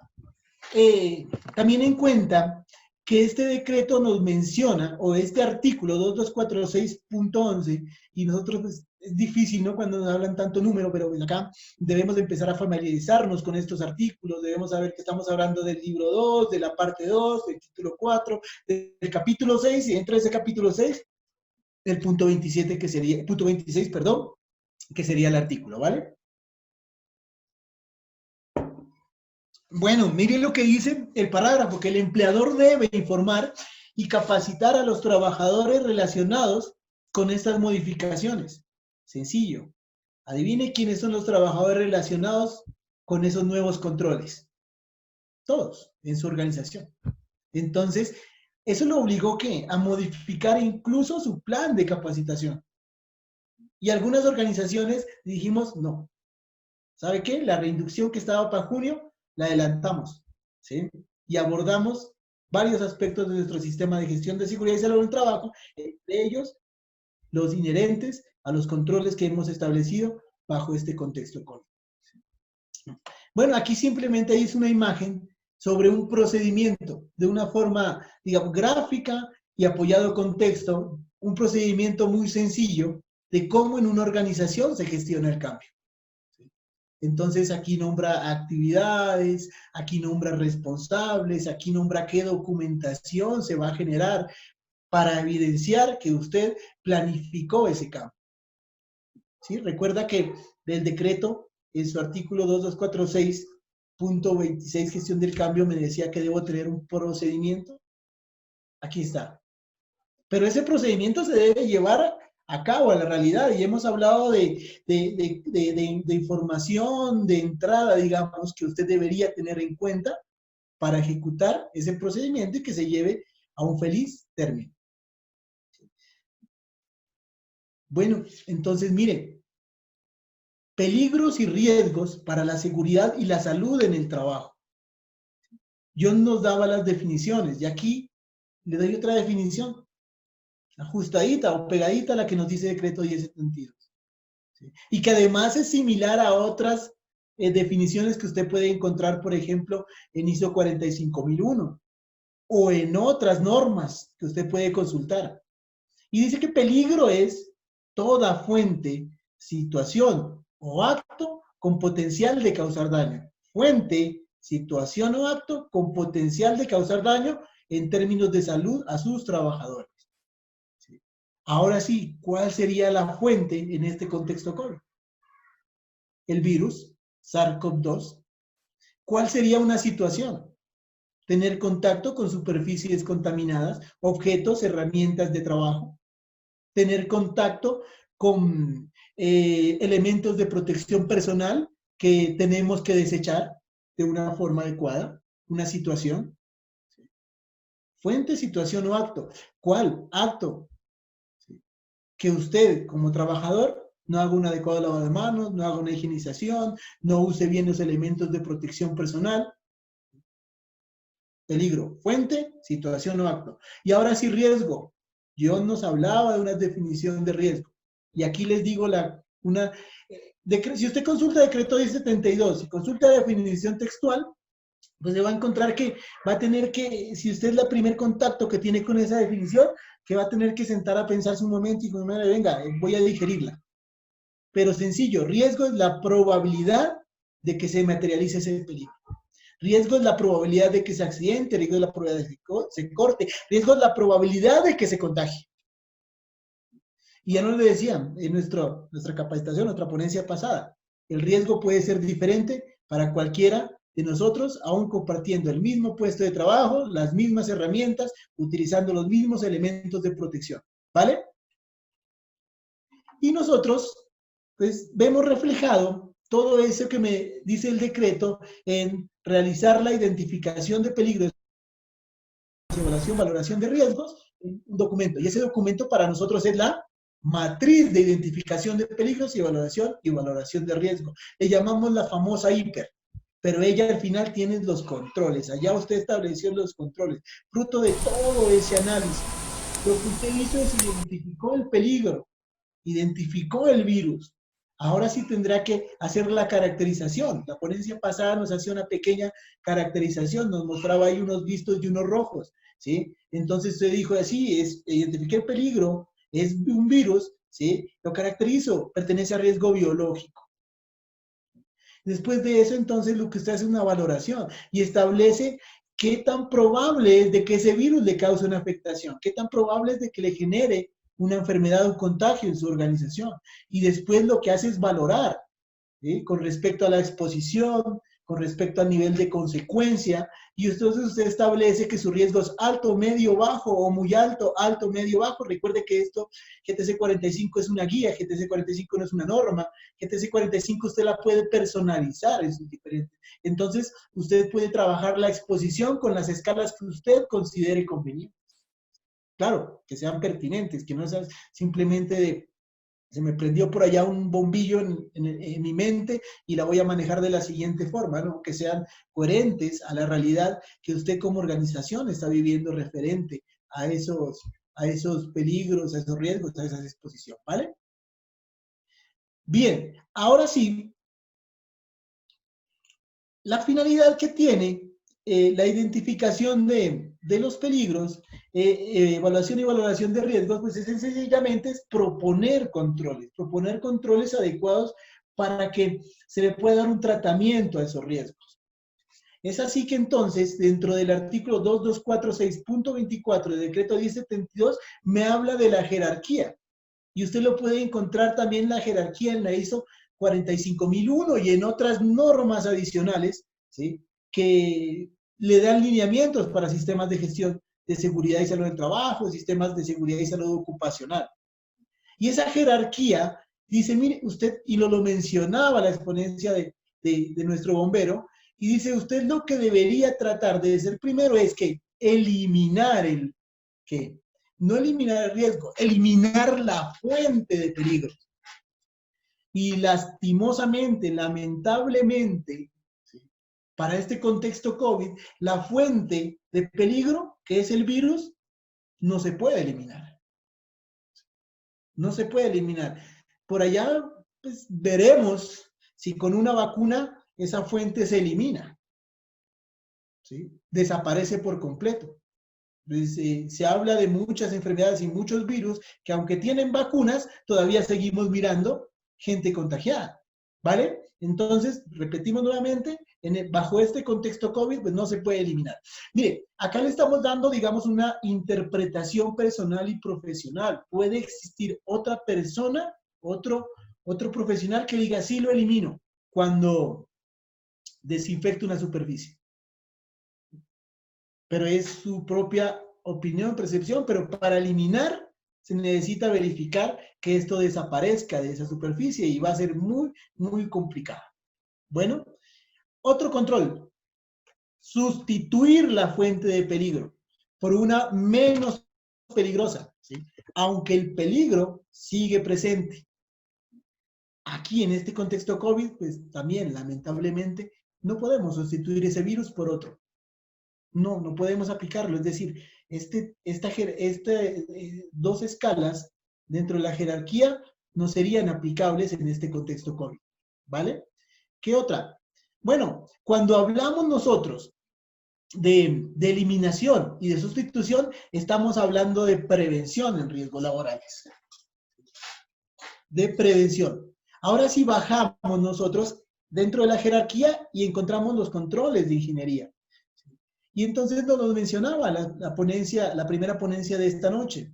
también en cuenta que este decreto nos menciona, o este artículo 2246.11, y nosotros pues, es difícil, ¿no? Cuando nos hablan tanto número, pero pues acá debemos de empezar a familiarizarnos con estos artículos, debemos saber que estamos hablando del libro 2, de la parte 2, del título 4, del capítulo 6, y dentro de ese capítulo 6, el punto 27, que sería, el punto 26, perdón, que sería el artículo, ¿vale? Bueno, miren lo que dice el parágrafo, que el empleador debe informar y capacitar a los trabajadores relacionados con estas modificaciones. Sencillo. Adivine quiénes son los trabajadores relacionados con esos nuevos controles. Todos, en su organización. Entonces, eso lo obligó, ¿qué? A modificar incluso su plan de capacitación. Y algunas organizaciones dijimos, no. ¿Sabe qué? La reinducción que estaba para junio, la adelantamos, ¿sí? Y abordamos varios aspectos de nuestro sistema de gestión de seguridad y salud en el trabajo, entre ellos los inherentes a los controles que hemos establecido bajo este contexto COVID. Bueno, aquí simplemente hice una imagen sobre un procedimiento de una forma, digamos, gráfica y apoyado con texto, un procedimiento muy sencillo de cómo en una organización se gestiona el cambio. Entonces aquí nombra actividades, aquí nombra responsables, aquí nombra qué documentación se va a generar para evidenciar que usted planificó ese cambio. ¿Sí? Recuerda que del decreto, en su artículo 2246.26, gestión del cambio, me decía que debo tener un procedimiento. Aquí está. Pero ese procedimiento se debe llevar a cabo, a la realidad, y hemos hablado de información de entrada, digamos, que usted debería tener en cuenta para ejecutar ese procedimiento y que se lleve a un feliz término. Bueno, entonces mire, peligros y riesgos para la seguridad y la salud en el trabajo. John nos daba las definiciones y aquí le doy otra definición, ajustadita o pegadita a la que nos dice Decreto 1072. ¿Sí? Y que además es similar a otras definiciones que usted puede encontrar, por ejemplo, en ISO 45001 o en otras normas que usted puede consultar. Y dice que peligro es toda fuente, situación o acto con potencial de causar daño. Fuente, situación o acto con potencial de causar daño en términos de salud a sus trabajadores. ¿Sí? Ahora sí, ¿cuál sería la fuente en este contexto COVID? El virus, SARS-CoV-2. ¿Cuál sería una situación? Tener contacto con superficies contaminadas, objetos, herramientas de trabajo. Tener contacto con elementos de protección personal que tenemos que desechar de una forma adecuada, una situación. Fuente, situación o acto. ¿Cuál? Acto. Que usted, como trabajador, no haga un adecuado lavado de manos, no haga una higienización, no use bien los elementos de protección personal. Peligro. Fuente, situación o acto. Y ahora sí, riesgo. John nos hablaba de una definición de riesgo. Y aquí les digo si usted consulta Decreto 1072 y consulta definición textual, pues se va a encontrar que va a tener que, si usted es el primer contacto que tiene con esa definición, que va a tener que sentar a pensarse un momento y con venga, voy a digerirla. Pero sencillo, riesgo es la probabilidad de que se materialice ese peligro. Riesgo es la probabilidad de que se accidente, riesgo es la probabilidad de que se corte, riesgo es la probabilidad de que se contagie. Y ya nos le decían en nuestra capacitación, nuestra ponencia pasada, el riesgo puede ser diferente para cualquiera de nosotros, aún compartiendo el mismo puesto de trabajo, las mismas herramientas, utilizando los mismos elementos de protección, ¿vale? Y nosotros, pues, vemos reflejado todo eso que me dice el decreto en realizar la identificación de peligros, evaluación, valoración de riesgos, un documento. Y ese documento para nosotros es la matriz de identificación de peligros y valoración de riesgo. Le llamamos la famosa HIPER, pero ella al final tiene los controles. Allá usted estableció los controles, fruto de todo ese análisis. Lo que usted hizo es identificó el peligro, identificó el virus. Ahora sí tendrá que hacer la caracterización. La ponencia pasada nos hacía una pequeña caracterización, nos mostraba ahí unos vistos y unos rojos, ¿sí? Entonces usted dijo así, identifiqué el peligro, es un virus, ¿sí? Lo caracterizo, pertenece a riesgo biológico. Después de eso, entonces, lo que usted hace es una valoración y establece qué tan probable es de que ese virus le cause una afectación, qué tan probable es de que le genere una enfermedad o un contagio en su organización. Y después lo que hace es valorar, ¿sí? Con respecto a la exposición, con respecto al nivel de consecuencia, y entonces usted establece que su riesgo es alto, medio, bajo o muy alto, alto, medio, bajo. Recuerde que esto, GTC 45 es una guía, GTC 45 no es una norma, GTC 45 usted la puede personalizar, es diferente. Entonces, usted puede trabajar la exposición con las escalas que usted considere convenientes. Claro, que sean pertinentes, que no sean simplemente de se me prendió por allá un bombillo en mi mente y la voy a manejar de la siguiente forma, ¿no? Que sean coherentes a la realidad que usted como organización está viviendo referente a esos peligros, a esos riesgos, a esa exposición, ¿vale? Bien, ahora sí, la finalidad que tiene la identificación de los peligros, evaluación y valoración de riesgos, pues es sencillamente es proponer controles adecuados para que se le pueda dar un tratamiento a esos riesgos. Es así que entonces, dentro del artículo 2246.24 del decreto 1072, me habla de la jerarquía. Y usted lo puede encontrar también la jerarquía en la ISO 45001 y en otras normas adicionales, ¿sí? Que le dan lineamientos para sistemas de gestión de seguridad y salud del trabajo, sistemas de seguridad y salud ocupacional. Y esa jerarquía dice, mire, usted, y lo mencionaba la exponencia de nuestro bombero, Y dice, usted lo que debería tratar de hacer primero es que eliminar ¿qué? No eliminar el riesgo, eliminar la fuente de peligro. Y lastimosamente, lamentablemente, ¿sí?, para este contexto COVID, la fuente de peligro, que es el virus, no se puede eliminar. No se puede eliminar. Por allá, pues, veremos si con una vacuna esa fuente se elimina, ¿sí? Desaparece por completo. Entonces, se habla de muchas enfermedades y muchos virus que aunque tienen vacunas, todavía seguimos mirando gente contagiada, ¿vale? Entonces, repetimos nuevamente, bajo este contexto COVID, pues no se puede eliminar. Mire, acá le estamos dando, digamos, una interpretación personal y profesional. Puede existir otra persona, otro profesional que diga, sí lo elimino, cuando desinfecta una superficie. Pero es su propia opinión, percepción, pero para eliminar se necesita verificar que esto desaparezca de esa superficie y va a ser muy, muy complicado. Bueno, otro control, sustituir la fuente de peligro por una menos peligrosa, ¿sí?, aunque el peligro sigue presente. Aquí en este contexto COVID, pues también lamentablemente no podemos sustituir ese virus por otro. No podemos aplicarlo. Es decir, dos escalas dentro de la jerarquía no serían aplicables en este contexto COVID, ¿vale? ¿Qué otra? Bueno, cuando hablamos nosotros de eliminación y de sustitución, estamos hablando de prevención en riesgos laborales. De prevención. Ahora sí bajamos nosotros dentro de la jerarquía y encontramos los controles de ingeniería. Y entonces nos mencionaba la primera ponencia de esta noche.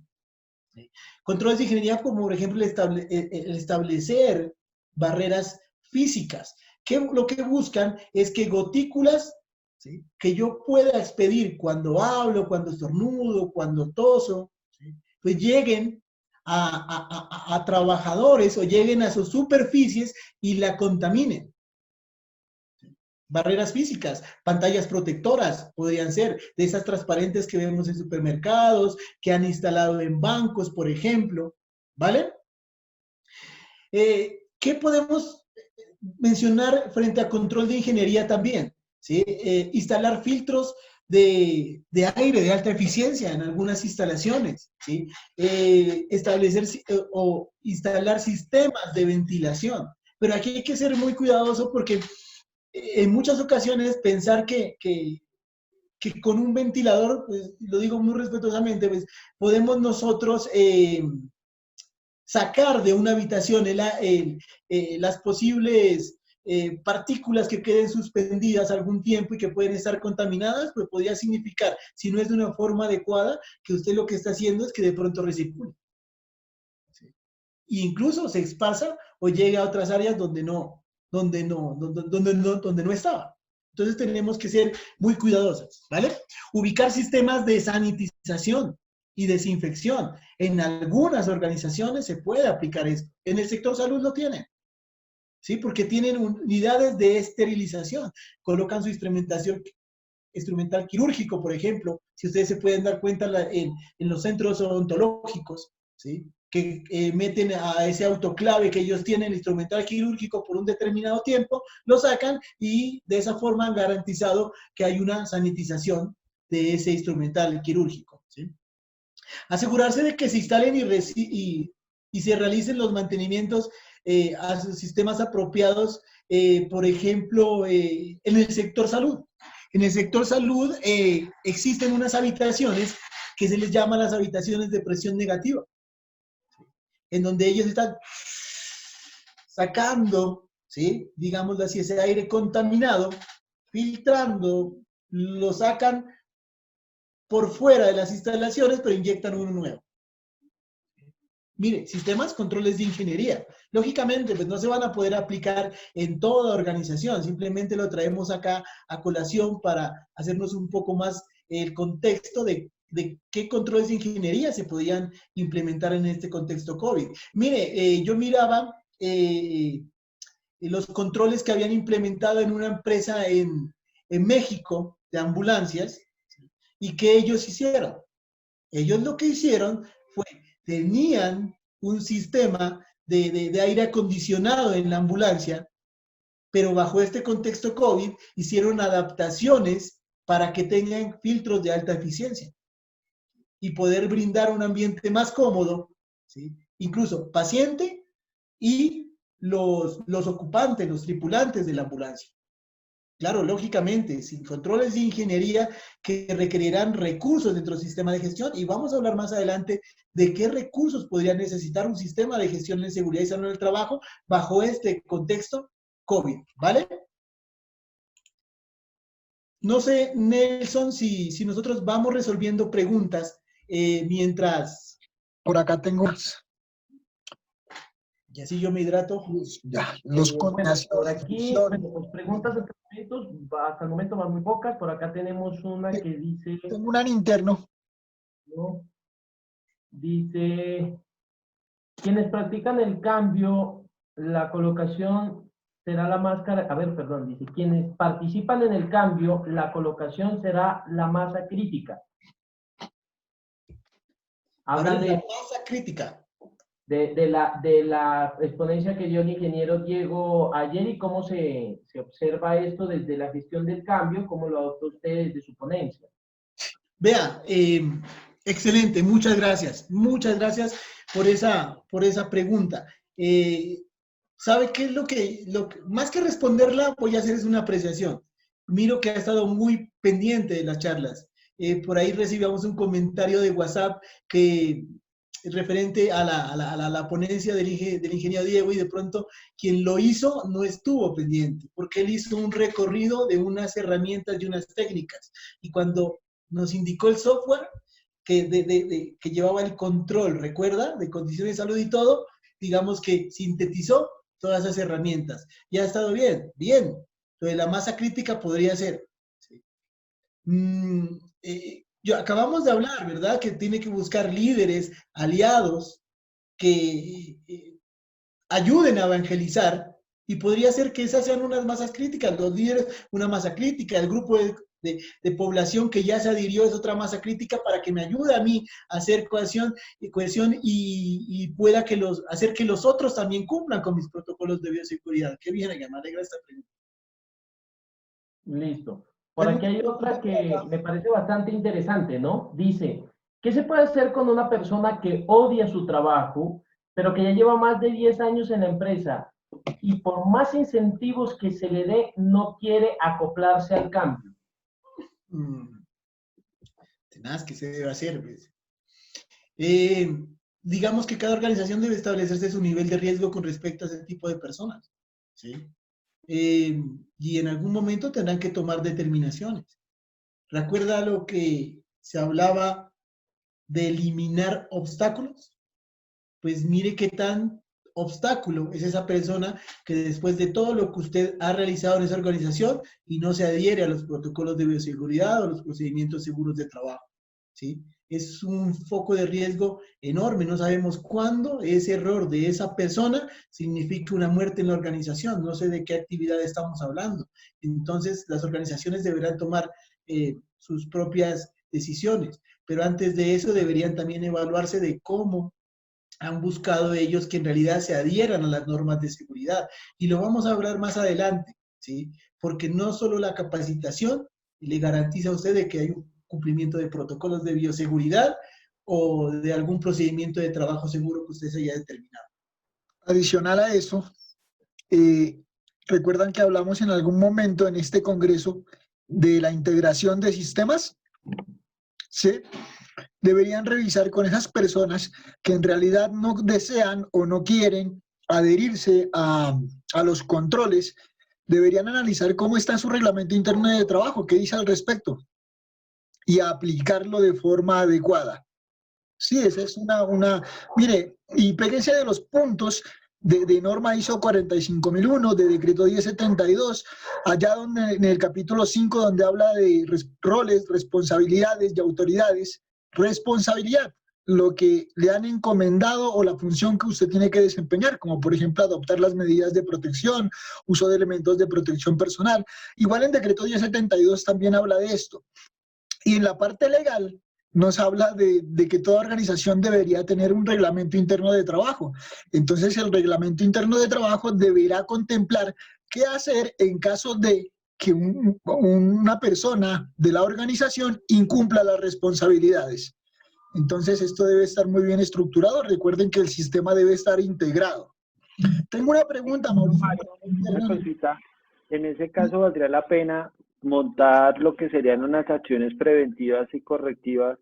Controles de ingeniería como, por ejemplo, el establecer barreras físicas, que lo que buscan es que gotículas, ¿sí?, que yo pueda expedir cuando hablo, cuando estornudo, cuando toso, ¿sí?, pues lleguen a trabajadores o lleguen a sus superficies y la contaminen. Barreras físicas, pantallas protectoras podrían ser, de esas transparentes que vemos en supermercados, que han instalado en bancos, por ejemplo, ¿vale? ¿Qué podemos mencionar frente a control de ingeniería también? ¿Sí? Instalar filtros de aire de alta eficiencia en algunas instalaciones, ¿sí? Establecer o instalar sistemas de ventilación. Pero aquí hay que ser muy cuidadoso porque en muchas ocasiones pensar que con un ventilador, pues lo digo muy respetuosamente, pues podemos nosotros sacar de una habitación las posibles partículas que queden suspendidas algún tiempo y que pueden estar contaminadas, pues podría significar, si no es de una forma adecuada, que usted lo que está haciendo es que de pronto recircule. ¿Sí? E incluso se esparza o llegue a otras áreas donde no estaba. Entonces tenemos que ser muy cuidadosos, ¿vale? Ubicar sistemas de sanitización y desinfección. En algunas organizaciones se puede aplicar esto. En el sector salud lo tienen, ¿sí? Porque tienen unidades de esterilización. Colocan su instrumental quirúrgico, por ejemplo, si ustedes se pueden dar cuenta en los centros odontológicos, ¿sí?, que meten a ese autoclave que ellos tienen, el instrumental quirúrgico, por un determinado tiempo, lo sacan y de esa forma han garantizado que hay una sanitización de ese instrumental quirúrgico, ¿sí? Asegurarse de que se instalen y se realicen los mantenimientos a sus sistemas apropiados, por ejemplo, en el sector salud. En el sector salud existen unas habitaciones que se les llama las habitaciones de presión negativa, en donde ellos están sacando, ¿sí?, digámoslo así, ese aire contaminado, filtrando, lo sacan por fuera de las instalaciones, pero inyectan uno nuevo. Mire, sistemas, controles de ingeniería. Lógicamente, pues no se van a poder aplicar en toda organización, simplemente lo traemos acá a colación para hacernos un poco más el contexto de qué controles de ingeniería se podían implementar en este contexto COVID. Mire, yo miraba los controles que habían implementado en una empresa en en México de ambulancias, y ¿qué ellos hicieron? Ellos lo que hicieron fue, tenían un sistema de aire acondicionado en la ambulancia, pero bajo este contexto COVID hicieron adaptaciones para que tengan filtros de alta eficiencia y poder brindar un ambiente más cómodo, ¿sí? Incluso paciente y los ocupantes, los tripulantes de la ambulancia. Claro, lógicamente, sin controles de ingeniería que requerirán recursos dentro del sistema de gestión, y vamos a hablar más adelante de qué recursos podría necesitar un sistema de gestión en seguridad y salud en el trabajo bajo este contexto COVID, ¿vale? No sé, Nelson, si nosotros vamos resolviendo preguntas mientras... Por acá tengo más. Y así yo me hidrato. Ya, Bueno, por aquí, bueno, pues preguntas hasta el momento van muy pocas. Por acá tenemos una que dice... Tengo una en interno. ¿no? Dice, quienes practican el cambio, la colocación será la máscara, a ver, perdón, dice, quienes participan en el cambio, la colocación será la masa crítica. Habla Ahora, de la masa crítica. de la exponencia que dio el ingeniero Diego ayer y cómo se observa esto desde la gestión del cambio, cómo lo adoptó usted desde su ponencia. Vea, excelente, muchas gracias. Muchas gracias por esa pregunta. ¿Sabe qué es lo que, más que responderla, voy a hacer es una apreciación? Miro que ha estado muy pendiente de las charlas. Por ahí recibíamos un comentario de WhatsApp que referente a la ponencia del ingeniero Diego, y de pronto quien lo hizo no estuvo pendiente, porque él hizo un recorrido de unas herramientas y unas técnicas. Y cuando nos indicó el software que llevaba el control, ¿recuerda? De condiciones de salud y todo, digamos que sintetizó todas esas herramientas. Y ha estado bien, bien. Entonces la masa crítica podría ser. ¿Sí? Acabamos de hablar, ¿verdad? Que tiene que buscar líderes, aliados, que ayuden a evangelizar, y podría ser que esas sean unas masas críticas, los líderes, una masa crítica, el grupo de población que ya se adhirió es otra masa crítica para que me ayude a mí a hacer cohesión y pueda hacer que los otros también cumplan con mis protocolos de bioseguridad. Qué bien, me alegra esta pregunta. Listo. Por aquí hay otra que me parece bastante interesante, ¿no? Dice, ¿qué se puede hacer con una persona que odia su trabajo, pero que ya lleva más de 10 años en la empresa y por más incentivos que se le dé, no quiere acoplarse al cambio? Tenaz, ¿qué se debe hacer? Pues? Digamos que cada organización debe establecerse su nivel de riesgo con respecto a ese tipo de personas, ¿sí? Y en algún momento tendrán que tomar determinaciones. ¿Recuerda lo que se hablaba de eliminar obstáculos? Pues mire qué tan obstáculo es esa persona que después de todo lo que usted ha realizado en esa organización y no se adhiere a los protocolos de bioseguridad o los procedimientos seguros de trabajo, ¿sí? Es un foco de riesgo enorme. No sabemos cuándo ese error de esa persona significa una muerte en la organización. No sé de qué actividad estamos hablando. Entonces, las organizaciones deberán tomar sus propias decisiones, pero antes de eso deberían también evaluarse de cómo han buscado ellos que en realidad se adhieran a las normas de seguridad. Y lo vamos a hablar más adelante, ¿sí? Porque no solo la capacitación le garantiza a usted de que hay un cumplimiento de protocolos de bioseguridad o de algún procedimiento de trabajo seguro que usted se haya determinado. Adicional a eso, ¿recuerdan que hablamos en algún momento en este congreso de la integración de sistemas? ¿Sí? Deberían revisar con esas personas que en realidad no desean o no quieren adherirse a los controles, deberían analizar cómo está su reglamento interno de trabajo, qué dice al respecto, y aplicarlo de forma adecuada. Sí, esa es mire, y péguense de los puntos de norma ISO 45001, de decreto 1072, allá donde en el capítulo 5, donde habla de roles, responsabilidades y autoridades. Responsabilidad. lo que le han encomendado o la función que usted tiene que desempeñar, como por ejemplo adoptar las medidas de protección, uso de elementos de protección personal. Igual en decreto 1072 también habla de esto. Y en la parte legal nos habla de que toda organización debería tener un reglamento interno de trabajo. Entonces el reglamento interno de trabajo deberá contemplar qué hacer en caso de que una persona de la organización incumpla las responsabilidades. Entonces esto debe estar muy bien estructurado. Recuerden que el sistema debe estar integrado. Tengo una pregunta, Mauricio. Una cosita. En ese caso valdría la pena montar lo que serían unas acciones preventivas y correctivas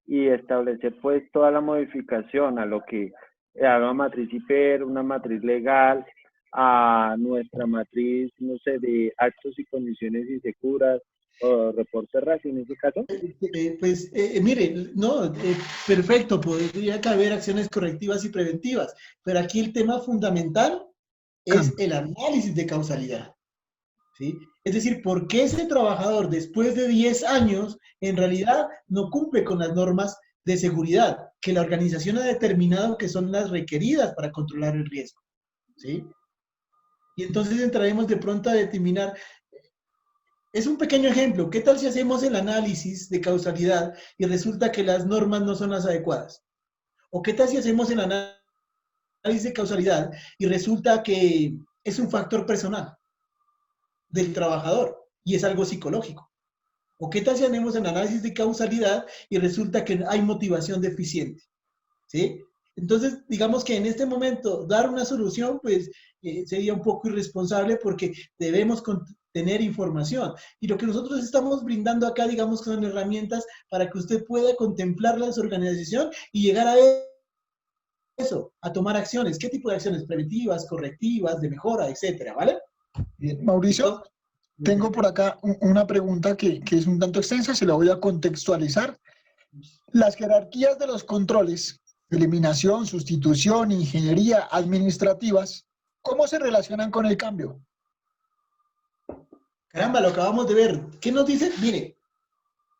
y establecer pues toda la modificación a lo que a una matriz IPER, una matriz legal, a nuestra matriz, no sé, de actos y condiciones inseguras o reporte RACI en ese caso. Mire, no, perfecto, podría caber acciones correctivas y preventivas, pero aquí el tema fundamental es el análisis de causalidad, ¿sí? Es decir, ¿por qué ese trabajador después de 10 años en realidad no cumple con las normas de seguridad que la organización ha determinado que son las requeridas para controlar el riesgo, ¿sí? Y entonces entraremos de pronto a determinar. Es un pequeño ejemplo. ¿Qué tal si hacemos el análisis de causalidad y resulta que las normas no son las adecuadas? ¿O qué tal si hacemos el análisis de causalidad y resulta que es un factor personal del trabajador y es algo psicológico? ¿O qué tal si hacemos el análisis de causalidad y resulta que hay motivación deficiente? ¿Sí? Entonces, digamos que en este momento dar una solución, pues sería un poco irresponsable porque debemos tener información. Y lo que nosotros estamos brindando acá, digamos, son herramientas para que usted pueda contemplarla en su organización y llegar a eso, a tomar acciones. ¿Qué tipo de acciones? Preventivas, correctivas, de mejora, etcétera, ¿vale? Bien, Mauricio, tengo por acá una pregunta que es un tanto extensa, se la voy a contextualizar. Las jerarquías de los controles, eliminación, sustitución, ingeniería, administrativas, ¿cómo se relacionan con el cambio? Caramba, lo acabamos de ver. ¿Qué nos dice? Mire,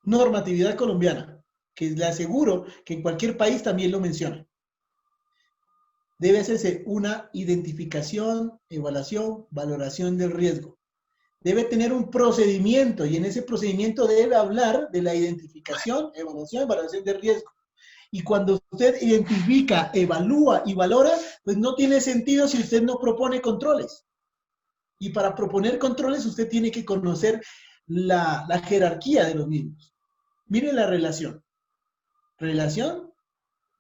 normatividad colombiana, que le aseguro que en cualquier país también lo menciona. Debe hacerse una identificación, evaluación, valoración del riesgo. Debe tener un procedimiento y en ese procedimiento debe hablar de la identificación, evaluación, valoración del riesgo. Y cuando usted identifica, evalúa y valora, pues no tiene sentido si usted no propone controles. Y para proponer controles usted tiene que conocer la jerarquía de los mismos. Mire la relación. Relación,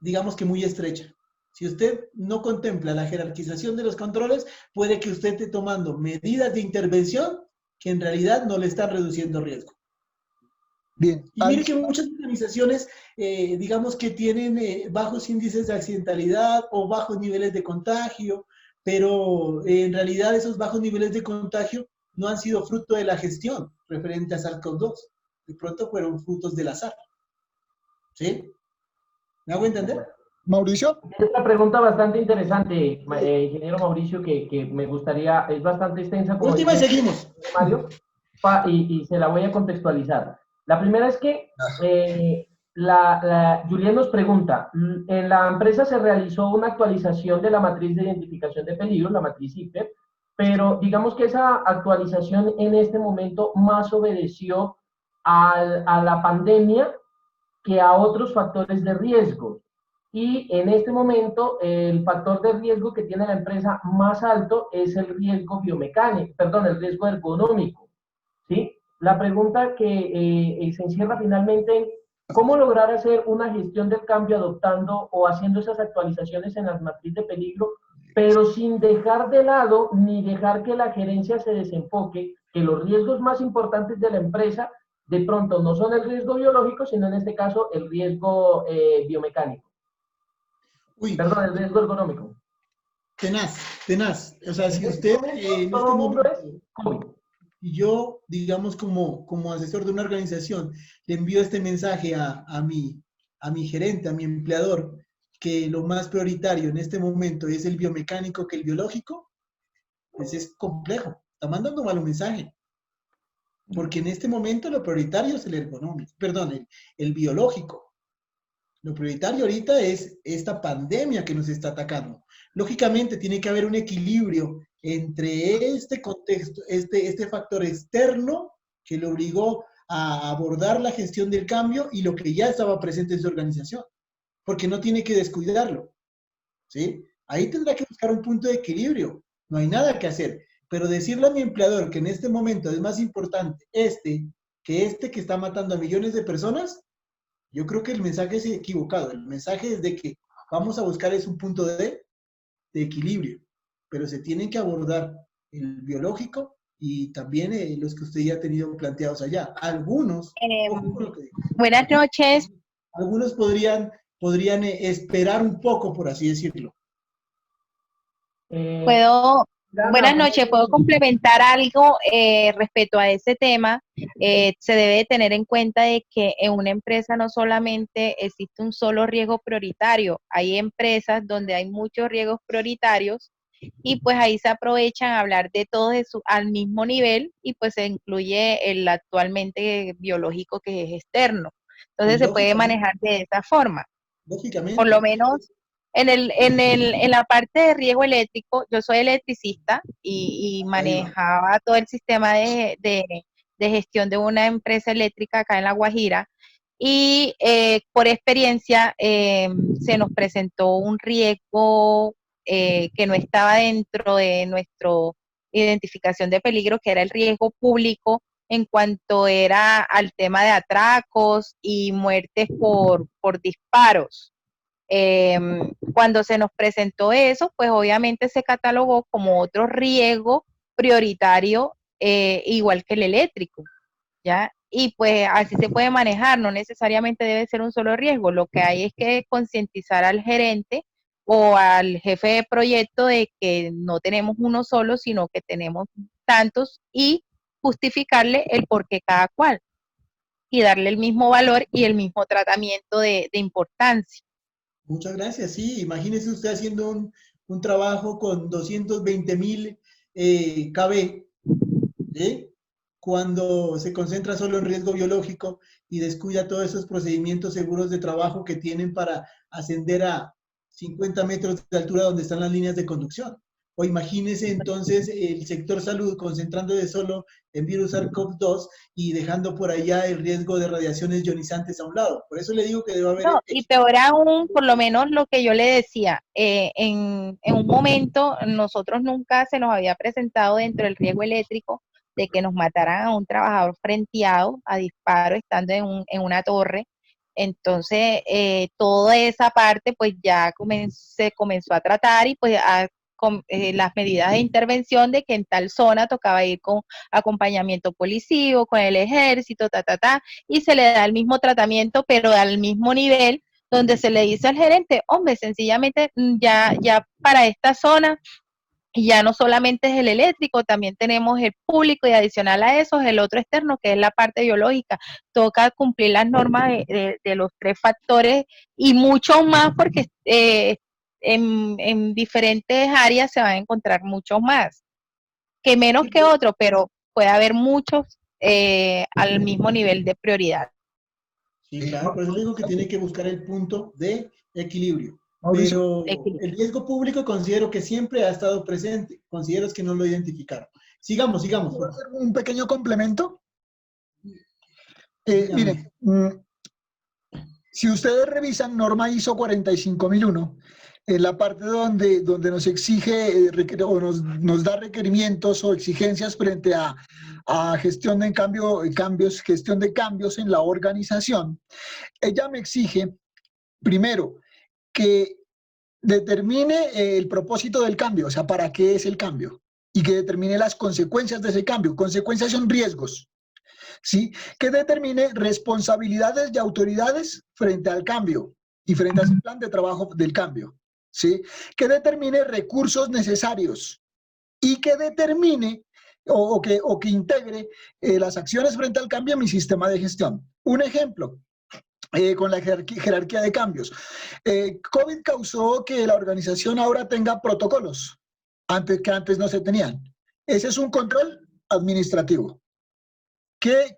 digamos que muy estrecha. Si usted no contempla la jerarquización de los controles, puede que usted esté tomando medidas de intervención que en realidad no le están reduciendo riesgo. Bien. Y mire que muchas organizaciones, digamos que tienen bajos índices de accidentalidad o bajos niveles de contagio, pero en realidad esos bajos niveles de contagio no han sido fruto de la gestión referente a SARS-CoV-2. De pronto fueron frutos del azar. ¿Sí? ¿Me hago entender? Mauricio. Es una pregunta bastante interesante, ingeniero Mauricio, que me gustaría, es bastante extensa. Como Última y dice seguimos. Mario, y se la voy a contextualizar. La primera es que Julián nos pregunta, en la empresa se realizó una actualización de la matriz de identificación de peligro, la matriz IPER, pero digamos que esa actualización en este momento más obedeció a la pandemia que a otros factores de riesgo. Y en este momento el factor de riesgo que tiene la empresa más alto es el riesgo biomecánico, perdón, el riesgo ergonómico, ¿sí? La pregunta que se encierra finalmente en cómo lograr hacer una gestión del cambio adoptando o haciendo esas actualizaciones en las matrices de peligro, pero sin dejar de lado ni dejar que la gerencia se desenfoque, que los riesgos más importantes de la empresa de pronto no son el riesgo biológico, sino en este caso el riesgo biomecánico. Perdón, el riesgo ergonómico. Tenaz, tenaz. O sea, si usted en este momento, y yo, digamos, como asesor de una organización, le envío este mensaje a mi gerente, a mi empleador, que lo más prioritario en este momento es el biomecánico que el biológico, pues es complejo. Está mandando un mal mensaje. Porque en este momento lo prioritario es el ergonómico, perdón, el biológico. Lo prioritario ahorita es esta pandemia que nos está atacando. Lógicamente tiene que haber un equilibrio entre este contexto, este factor externo que le obligó a abordar la gestión del cambio y lo que ya estaba presente en su organización, porque no tiene que descuidarlo, ¿sí? Ahí tendrá que buscar un punto de equilibrio, no hay nada que hacer, pero decirle a mi empleador que en este momento es más importante este que está matando a millones de personas, yo creo que el mensaje es equivocado. El mensaje es de que vamos a buscar es un punto de equilibrio, pero se tienen que abordar el biológico y también los que usted ya ha tenido planteados allá. Algunos, ojo con lo que digo, Buenas noches. algunos podrían esperar un poco, por así decirlo. Buenas noches, ¿puedo complementar algo respecto a ese tema? Se debe de tener en cuenta de que en una empresa no solamente existe un solo riesgo prioritario, hay empresas donde hay muchos riesgos prioritarios y pues ahí se aprovechan a hablar de todos al mismo nivel y pues se incluye el actualmente biológico que es externo. Entonces se puede manejar de esa forma. Lógicamente. Por lo menos en la parte de riesgo eléctrico, yo soy electricista y manejaba todo el sistema de gestión de una empresa eléctrica acá en La Guajira. Y por experiencia se nos presentó un riesgo que no estaba dentro de nuestra identificación de peligro, que era el riesgo público en cuanto era al tema de atracos y muertes por disparos. Cuando se nos presentó eso, pues obviamente se catalogó como otro riesgo prioritario, igual que el eléctrico, ¿ya? Y pues así se puede manejar, no necesariamente debe ser un solo riesgo, lo que hay es que concientizar al gerente o al jefe de proyecto de que no tenemos uno solo, sino que tenemos tantos y justificarle el por qué cada cual y darle el mismo valor y el mismo tratamiento de importancia. Muchas gracias. Sí, imagínese usted haciendo un trabajo con 220.000 KB, ¿sí? Cuando se concentra solo en riesgo biológico y descuida todos esos procedimientos seguros de trabajo que tienen para ascender a 50 metros de altura donde están las líneas de conducción. O imagínese entonces el sector salud concentrándose solo en virus SARS-CoV-2 y dejando por allá el riesgo de radiaciones ionizantes a un lado. Por eso le digo que debe haber... No, y peor aún, por lo menos lo que yo le decía, en un momento nosotros nunca se nos había presentado dentro del riesgo eléctrico de que nos mataran a un trabajador frenteado a disparo estando en una torre. Entonces, toda esa parte pues ya se comenzó a tratar y pues las medidas de intervención de que en tal zona tocaba ir con acompañamiento policío, con el ejército, y se le da el mismo tratamiento, pero al mismo nivel, donde se le dice al gerente, hombre, sencillamente ya para esta zona, ya no solamente es el eléctrico, también tenemos el público y adicional a eso es el otro externo, que es la parte biológica. Toca cumplir las normas de los 3 factores y mucho más porque en diferentes áreas se van a encontrar muchos más, que menos que otros, pero puede haber muchos al mismo nivel de prioridad. Sí, claro, por eso le digo que tiene que buscar el punto de equilibrio. Pero el riesgo público considero que siempre ha estado presente. Considero que no lo identificaron. Sigamos. ¿Puedo hacer un pequeño complemento? Miren, si ustedes revisan norma ISO 45001, en la parte donde nos exige o nos da requerimientos o exigencias frente a gestión de gestión de cambios en la organización, ella me exige, primero, que determine el propósito del cambio, o sea, para qué es el cambio, y que determine las consecuencias de ese cambio. Consecuencias son riesgos, ¿sí? Que determine responsabilidades y autoridades frente al cambio y frente a ese plan de trabajo del cambio, ¿sí? Que determine recursos necesarios y que determine o que integre las acciones frente al cambio en mi sistema de gestión. Un ejemplo, con la jerarquía de cambios. COVID causó que la organización ahora tenga protocolos que antes no se tenían. Ese es un control administrativo. ¿Qué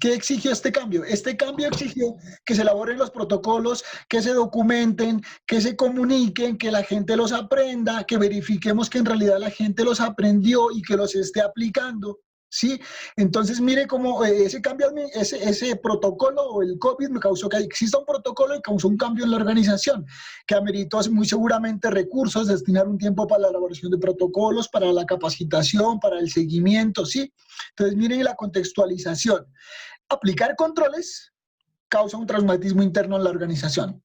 exigió este cambio? Este cambio exigió que se elaboren los protocolos, que se documenten, que se comuniquen, que la gente los aprenda, que verifiquemos que en realidad la gente los aprendió y que los esté aplicando, ¿sí? Entonces, mire cómo ese cambio, ese protocolo o el COVID me causó que exista un protocolo y causó un cambio en la organización, que ameritó muy seguramente recursos, destinar un tiempo para la elaboración de protocolos, para la capacitación, para el seguimiento, ¿sí? Entonces, miren la contextualización. Aplicar controles causa un traumatismo interno en la organización.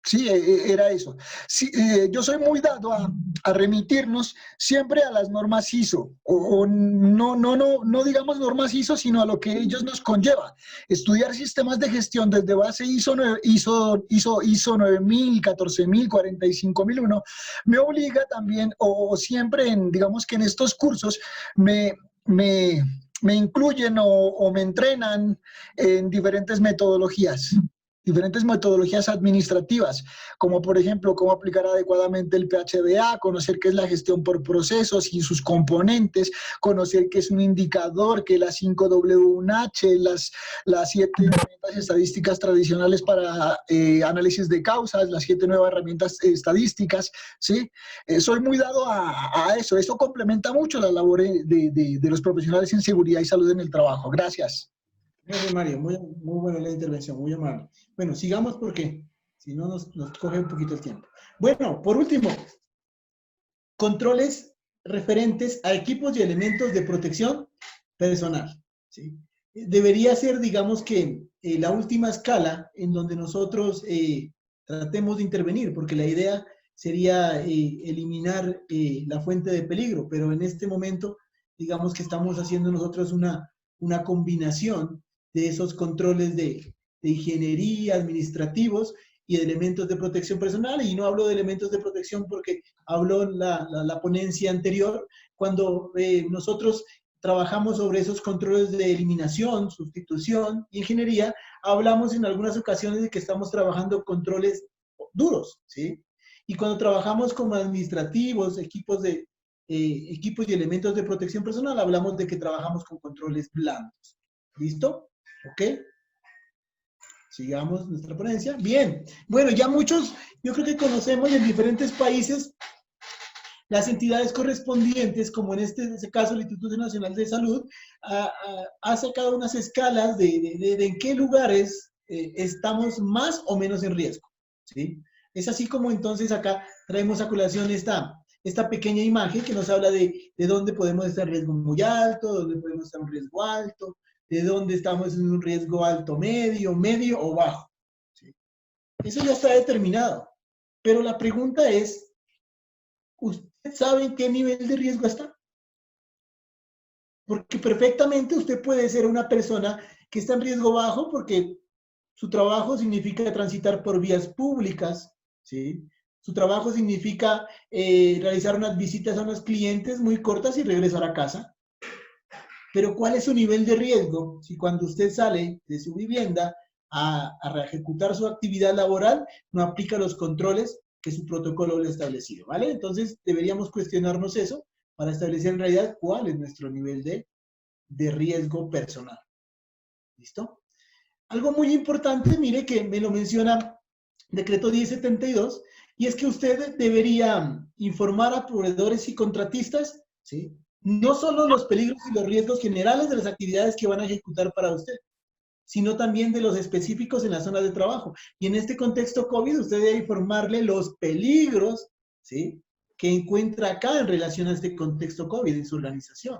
Sí, era eso. Sí, yo soy muy dado a remitirnos siempre a las normas ISO, o no digamos normas ISO, sino a lo que ellos nos conlleva. Estudiar sistemas de gestión desde base ISO 9000, 14000, 45001, me obliga también, o siempre, digamos que en estos cursos, me incluyen o me entrenan en diferentes metodologías administrativas, como por ejemplo, cómo aplicar adecuadamente el PHBA, conocer qué es la gestión por procesos y sus componentes, conocer qué es un indicador, qué es la 5W1H, las 7 herramientas estadísticas tradicionales para análisis de causas, las 7 nuevas herramientas estadísticas, ¿sí? Soy muy dado a eso. Eso complementa mucho la labor de los profesionales en seguridad y salud en el trabajo. Gracias. Gracias, Mario. Muy buena la intervención, muy amable. Bueno, sigamos porque si no nos coge un poquito el tiempo. Bueno, por último, controles referentes a equipos y elementos de protección personal, ¿sí? Debería ser, digamos que, la última escala en donde nosotros tratemos de intervenir, porque la idea sería eliminar la fuente de peligro, pero en este momento, digamos que estamos haciendo nosotros una combinación de esos controles de ingeniería, administrativos y de elementos de protección personal. Y no hablo de elementos de protección porque habló la ponencia anterior, cuando nosotros trabajamos sobre esos controles de eliminación, sustitución y ingeniería, hablamos en algunas ocasiones de que estamos trabajando controles duros, ¿sí? Y cuando trabajamos como administrativos, equipos y elementos de protección personal, hablamos de que trabajamos con controles blandos. ¿Listo? ¿Ok? Sigamos nuestra ponencia. Bien. Bueno, ya muchos, yo creo que conocemos en diferentes países las entidades correspondientes, como en este caso el Instituto Nacional de Salud, ha sacado unas escalas de en qué lugares estamos más o menos en riesgo, ¿sí? Es así como entonces acá traemos a colación esta pequeña imagen que nos habla de dónde podemos estar en riesgo muy alto, dónde podemos estar en riesgo alto, de dónde estamos en un riesgo alto, medio o bajo, ¿sí? Eso ya está determinado. Pero la pregunta es, ¿usted sabe en qué nivel de riesgo está? Porque perfectamente usted puede ser una persona que está en riesgo bajo porque su trabajo significa transitar por vías públicas, ¿sí? Su trabajo significa realizar unas visitas a unos clientes muy cortas y regresar a casa. Pero ¿cuál es su nivel de riesgo si cuando usted sale de su vivienda a ejecutar su actividad laboral no aplica los controles que su protocolo le ha establecido, ¿vale? Entonces deberíamos cuestionarnos eso para establecer en realidad cuál es nuestro nivel de riesgo personal. ¿Listo? Algo muy importante, mire que me lo menciona Decreto 1072, y es que usted debería informar a proveedores y contratistas, ¿sí?, no solo los peligros y los riesgos generales de las actividades que van a ejecutar para usted, sino también de los específicos en la zona de trabajo. Y en este contexto COVID, usted debe informarle los peligros, ¿sí?, que encuentra acá en relación a este contexto COVID en su organización.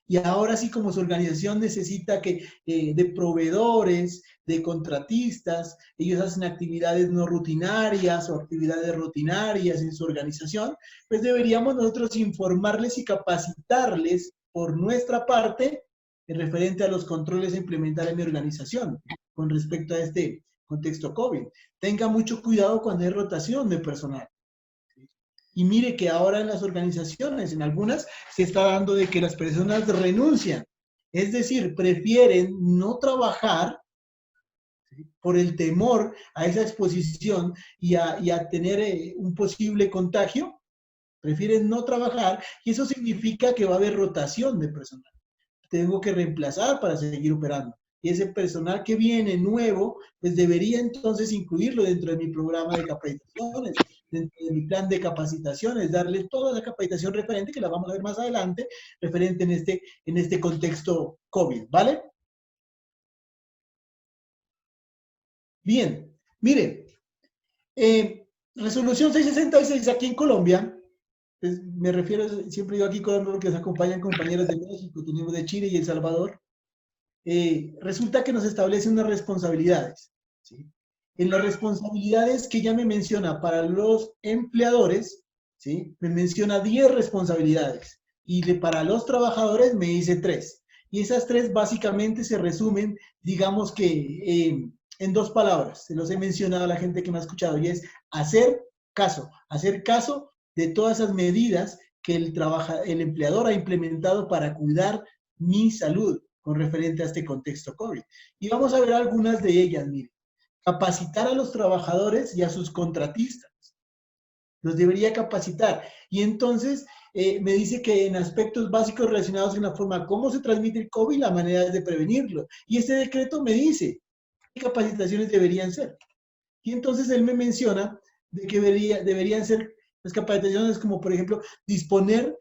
Y ahora sí, como su organización necesita de proveedores, de contratistas, ellos hacen actividades no rutinarias o actividades rutinarias en su organización, pues deberíamos nosotros informarles y capacitarles por nuestra parte en referente a los controles a implementar en mi organización con respecto a este contexto COVID. Tenga mucho cuidado cuando hay rotación de personal. Y mire que ahora en las organizaciones, en algunas, se está dando de que las personas renuncian. Es decir, prefieren no trabajar, ¿sí?, por el temor a esa exposición y a tener un posible contagio. Prefieren no trabajar y eso significa que va a haber rotación de personal. tengo que reemplazar para seguir operando. Y ese personal que viene nuevo, pues debería entonces incluirlo dentro de mi programa de capacitaciones, dentro de mi plan de capacitaciones, darle toda la capacitación referente, que la vamos a ver más adelante, referente en este contexto COVID, ¿vale? Bien, mire, resolución 666 aquí en Colombia, pues, me refiero, siempre digo aquí Colombia porque nos acompañan compañeros de México, tenemos de Chile y El Salvador. Resulta que nos establece unas responsabilidades, ¿sí? En las responsabilidades que ya me menciona para los empleadores, ¿sí? Me menciona 10 responsabilidades y para los trabajadores me dice 3. Y esas 3 básicamente se resumen, digamos que en 2 palabras. Se los he mencionado a la gente que me ha escuchado y es hacer caso de todas esas medidas que el empleador ha implementado para cuidar mi salud con referente a este contexto COVID. Y vamos a ver algunas de ellas, mire. Capacitar a los trabajadores y a sus contratistas. Los debería capacitar. Y entonces me dice que en aspectos básicos relacionados con la forma cómo se transmite el COVID, la manera de prevenirlo. Y este decreto me dice qué capacitaciones deberían ser. Y entonces él me menciona de que deberían ser las capacitaciones como, por ejemplo, disponer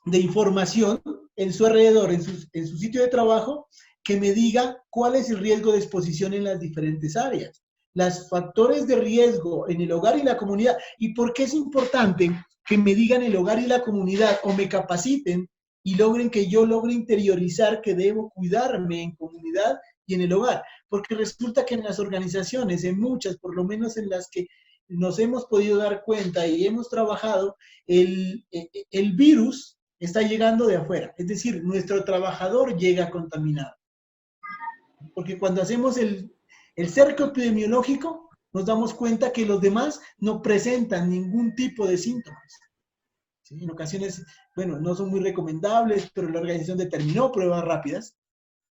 de información en su alrededor, en su sitio de trabajo, que me diga cuál es el riesgo de exposición en las diferentes áreas, los factores de riesgo en el hogar y la comunidad, y por qué es importante que me digan el hogar y la comunidad, o me capaciten y logren que yo logre interiorizar que debo cuidarme en comunidad y en el hogar, porque resulta que en las organizaciones, en muchas, por lo menos en las que nos hemos podido dar cuenta y hemos trabajado, el virus está llegando de afuera, es decir, nuestro trabajador llega contaminado. Porque cuando hacemos el cerco epidemiológico, nos damos cuenta que los demás no presentan ningún tipo de síntomas. ¿Sí? En ocasiones, bueno, no son muy recomendables, pero la organización determinó pruebas rápidas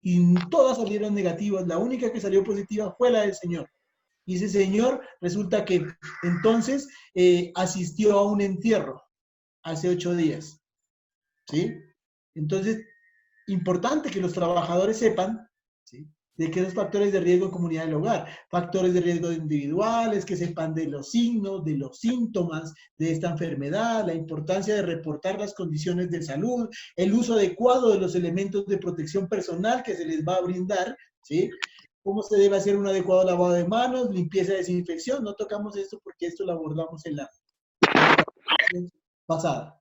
y todas salieron negativas. La única que salió positiva fue la del señor. Y ese señor resulta que entonces asistió a un entierro hace 8 días. ¿Sí? Entonces, importante que los trabajadores sepan, ¿sí?, de qué los factores de riesgo en comunidad del hogar, factores de riesgo individuales, que sepan de los signos, de los síntomas de esta enfermedad, la importancia de reportar las condiciones de salud, el uso adecuado de los elementos de protección personal que se les va a brindar, ¿sí? Cómo se debe hacer un adecuado lavado de manos, limpieza y desinfección. No tocamos esto porque esto lo abordamos en la pasada.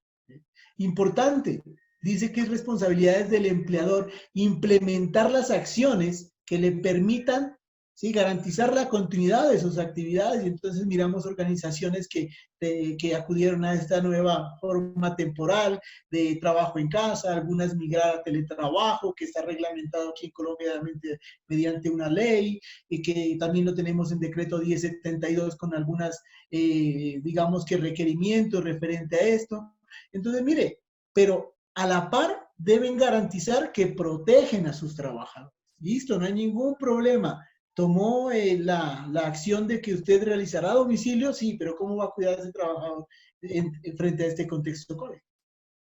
Importante, dice que es responsabilidad del empleador implementar las acciones que le permitan, ¿sí?, garantizar la continuidad de sus actividades. Y entonces miramos organizaciones que acudieron a esta nueva forma temporal de trabajo en casa, algunas migrar a teletrabajo, que está reglamentado aquí en Colombia mediante una ley, y que también lo tenemos en decreto 1072 con algunas, digamos que requerimientos referente a esto. Entonces, mire, pero a la par deben garantizar que protegen a sus trabajadores. Listo, no hay ningún problema. Tomó la acción de que usted realizará domicilio, sí, pero ¿cómo va a cuidar a ese trabajador frente a este contexto COVID?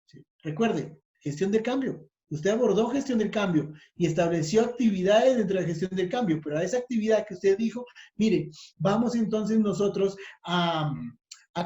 ¿Sí? Recuerde, gestión del cambio. Usted abordó gestión del cambio y estableció actividades dentro de la gestión del cambio, pero a esa actividad que usted dijo, mire, vamos entonces nosotros a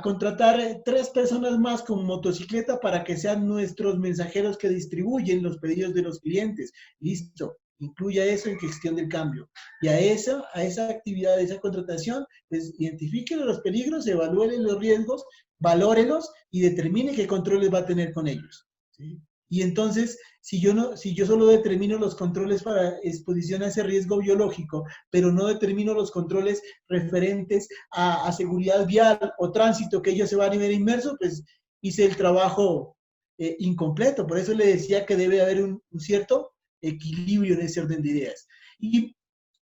contratar 3 personas más con motocicleta para que sean nuestros mensajeros que distribuyen los pedidos de los clientes. Listo, incluya eso en gestión del cambio. Y a esa actividad, a esa contratación, pues identifiquen los peligros, evalúen los riesgos, valórelos y determine qué controles va a tener con ellos. ¿Sí? Y entonces, si yo solo determino los controles para exposición a ese riesgo biológico, pero no determino los controles referentes a seguridad vial o tránsito, que ellos se van a ver inmersos, pues hice el trabajo incompleto. Por eso le decía que debe haber un cierto equilibrio en ese orden de ideas. Y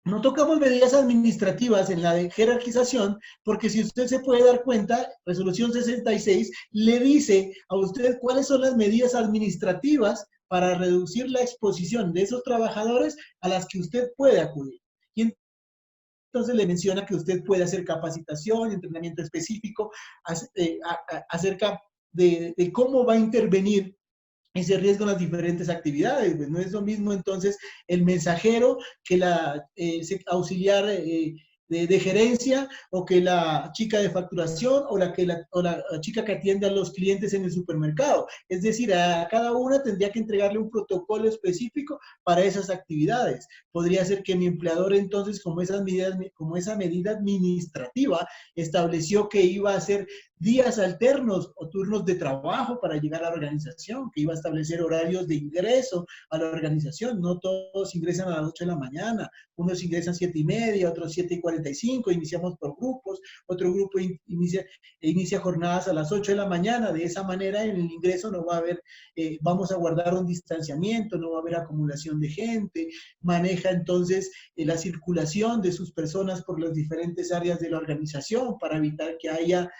no tocamos medidas administrativas en la de jerarquización, porque si usted se puede dar cuenta, resolución 66 le dice a usted cuáles son las medidas administrativas para reducir la exposición de esos trabajadores a las que usted puede acudir. Y entonces le menciona que usted puede hacer capacitación, entrenamiento específico acerca de cómo va a intervenir ese riesgo en las diferentes actividades. Pues no es lo mismo entonces el mensajero que la auxiliar de gerencia, o que la chica de facturación, o la chica que atiende a los clientes en el supermercado. Es decir, a cada una tendría que entregarle un protocolo específico para esas actividades. Podría ser que mi empleador entonces, como esa medida administrativa, estableció que iba a hacer días alternos o turnos de trabajo para llegar a la organización, que iba a establecer horarios de ingreso a la organización. No todos ingresan a las 8 de la mañana, unos ingresan 7:30, otros 7:45, iniciamos por grupos, otro grupo inicia jornadas a las 8 de la mañana. De esa manera en el ingreso no va a haber, vamos a guardar un distanciamiento, no va a haber acumulación de gente, maneja entonces la circulación de sus personas por las diferentes áreas de la organización para evitar que haya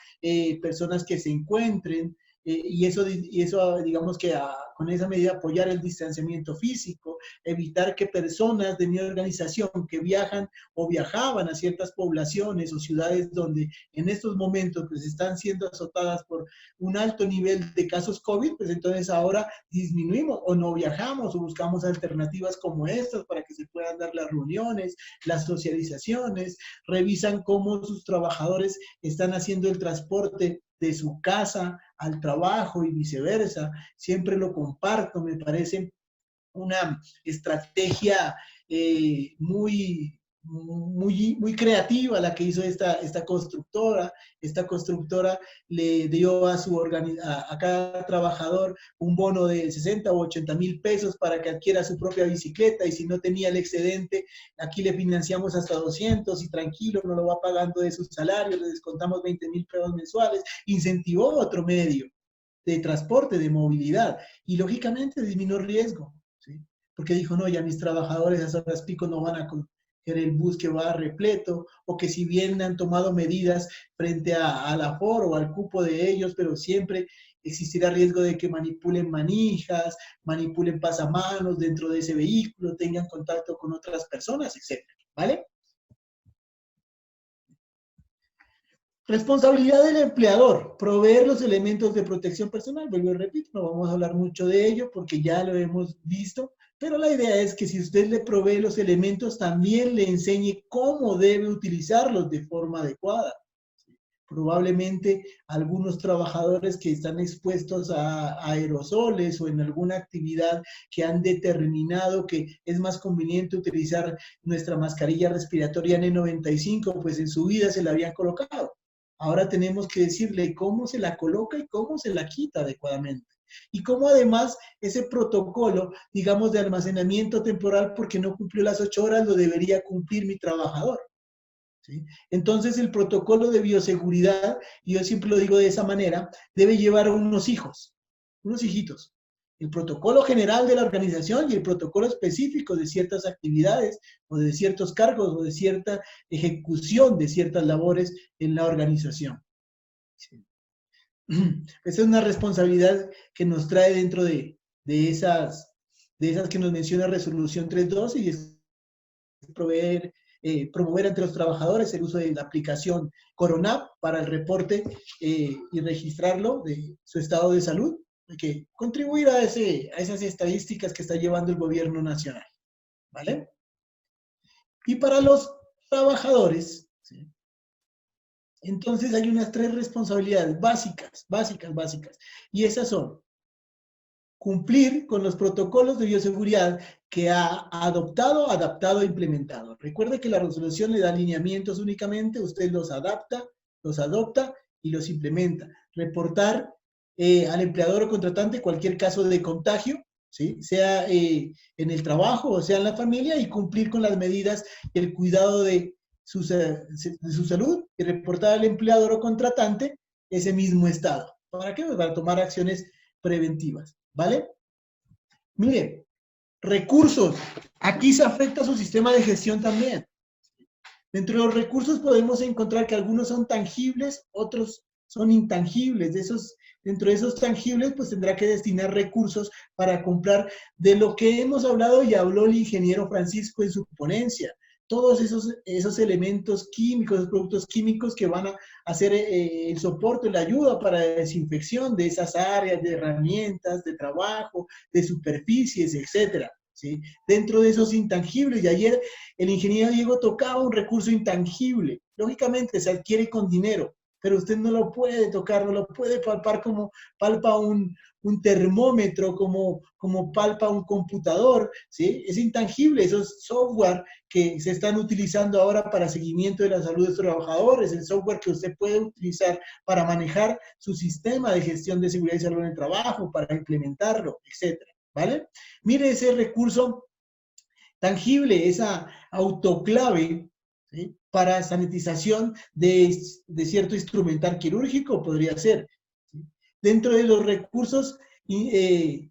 personas que se encuentren, y eso digamos que con esa medida apoyar el distanciamiento físico, evitar que personas de mi organización que viajan o viajaban a ciertas poblaciones o ciudades donde en estos momentos pues están siendo azotadas por un alto nivel de casos COVID, pues entonces ahora disminuimos o no viajamos o buscamos alternativas como estas para que se puedan dar las reuniones, las socializaciones, revisan cómo sus trabajadores están haciendo el transporte de su casa al trabajo y viceversa. Siempre lo comparto, me parece una estrategia muy creativa la que hizo esta constructora. Esta constructora le dio a cada trabajador un bono de 60 o 80 mil pesos para que adquiera su propia bicicleta, y si no tenía el excedente, aquí le financiamos hasta 200 y tranquilo, no lo va pagando de su salario, le descontamos 20 mil pesos mensuales. Incentivó otro medio de transporte, de movilidad, y lógicamente disminuyó el riesgo, ¿sí? Porque dijo, no, ya mis trabajadores a horas pico no van a coger el bus que va repleto, o que si bien han tomado medidas frente al aforo o al cupo de ellos, pero siempre existirá riesgo de que manipulen manijas, manipulen pasamanos dentro de ese vehículo, tengan contacto con otras personas, etc. ¿Vale? Responsabilidad del empleador, proveer los elementos de protección personal. Vuelvo y repito, no vamos a hablar mucho de ello porque ya lo hemos visto, pero la idea es que si usted le provee los elementos, también le enseñe cómo debe utilizarlos de forma adecuada. Probablemente algunos trabajadores que están expuestos a aerosoles o en alguna actividad que han determinado que es más conveniente utilizar nuestra mascarilla respiratoria N95, pues en su vida se la habían colocado. Ahora tenemos que decirle cómo se la coloca y cómo se la quita adecuadamente. Y cómo además ese protocolo, digamos, de almacenamiento temporal porque no cumplió las 8 horas, lo debería cumplir mi trabajador, ¿sí? Entonces el protocolo de bioseguridad, y yo siempre lo digo de esa manera, debe llevar unos hijos, unos hijitos. El protocolo general de la organización y el protocolo específico de ciertas actividades o de ciertos cargos o de cierta ejecución de ciertas labores en la organización. Sí. Esa es una responsabilidad que nos trae dentro de esas que nos menciona Resolución 3.2, y es promover entre los trabajadores el uso de la aplicación Coronap para el reporte y registrarlo de su estado de salud, que contribuir a esas estadísticas que está llevando el gobierno nacional, ¿vale? Y para los trabajadores, ¿sí? Entonces hay unas 3 responsabilidades básicas, y esas son: cumplir con los protocolos de bioseguridad que ha adaptado e implementado. Recuerde que la resolución le da lineamientos únicamente, usted los adapta, los adopta y los implementa. Reportar al empleador o contratante cualquier caso de contagio, ¿sí? Sea en el trabajo o sea en la familia, y cumplir con las medidas y el cuidado de su salud, y reportar al empleador o contratante ese mismo estado. ¿Para qué? Para tomar acciones preventivas, ¿vale? Mire, recursos. Aquí se afecta su sistema de gestión también. Dentro de los recursos podemos encontrar que algunos son tangibles, otros son intangibles. Dentro de esos tangibles, pues tendrá que destinar recursos para comprar de lo que hemos hablado y habló el ingeniero Francisco en su ponencia. todos esos elementos químicos, esos productos químicos que van a hacer el soporte, la ayuda para la desinfección de esas áreas, de herramientas, de trabajo, de superficies, etcétera, ¿sí? Dentro de esos intangibles, y ayer el ingeniero Diego tocaba un recurso intangible, lógicamente se adquiere con dinero, pero usted no lo puede tocar, no lo puede palpar como palpa un termómetro, como palpa un computador, ¿sí? Es intangible, esos software que se están utilizando ahora para seguimiento de la salud de los trabajadores, el software que usted puede utilizar para manejar su sistema de gestión de seguridad y salud en el trabajo, para implementarlo, etcétera, ¿vale? Mire ese recurso tangible, esa autoclave, ¿sí? Para sanitización de cierto instrumental quirúrgico, podría ser, ¿sí? Dentro de los recursos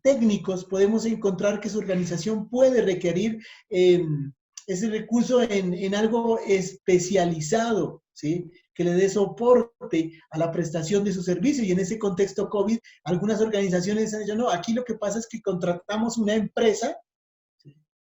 técnicos podemos encontrar que su organización puede requerir ese recurso en algo especializado, ¿sí? Que le dé soporte a la prestación de su servicio. Y en ese contexto COVID, algunas organizaciones han dicho, no, aquí lo que pasa es que contratamos una empresa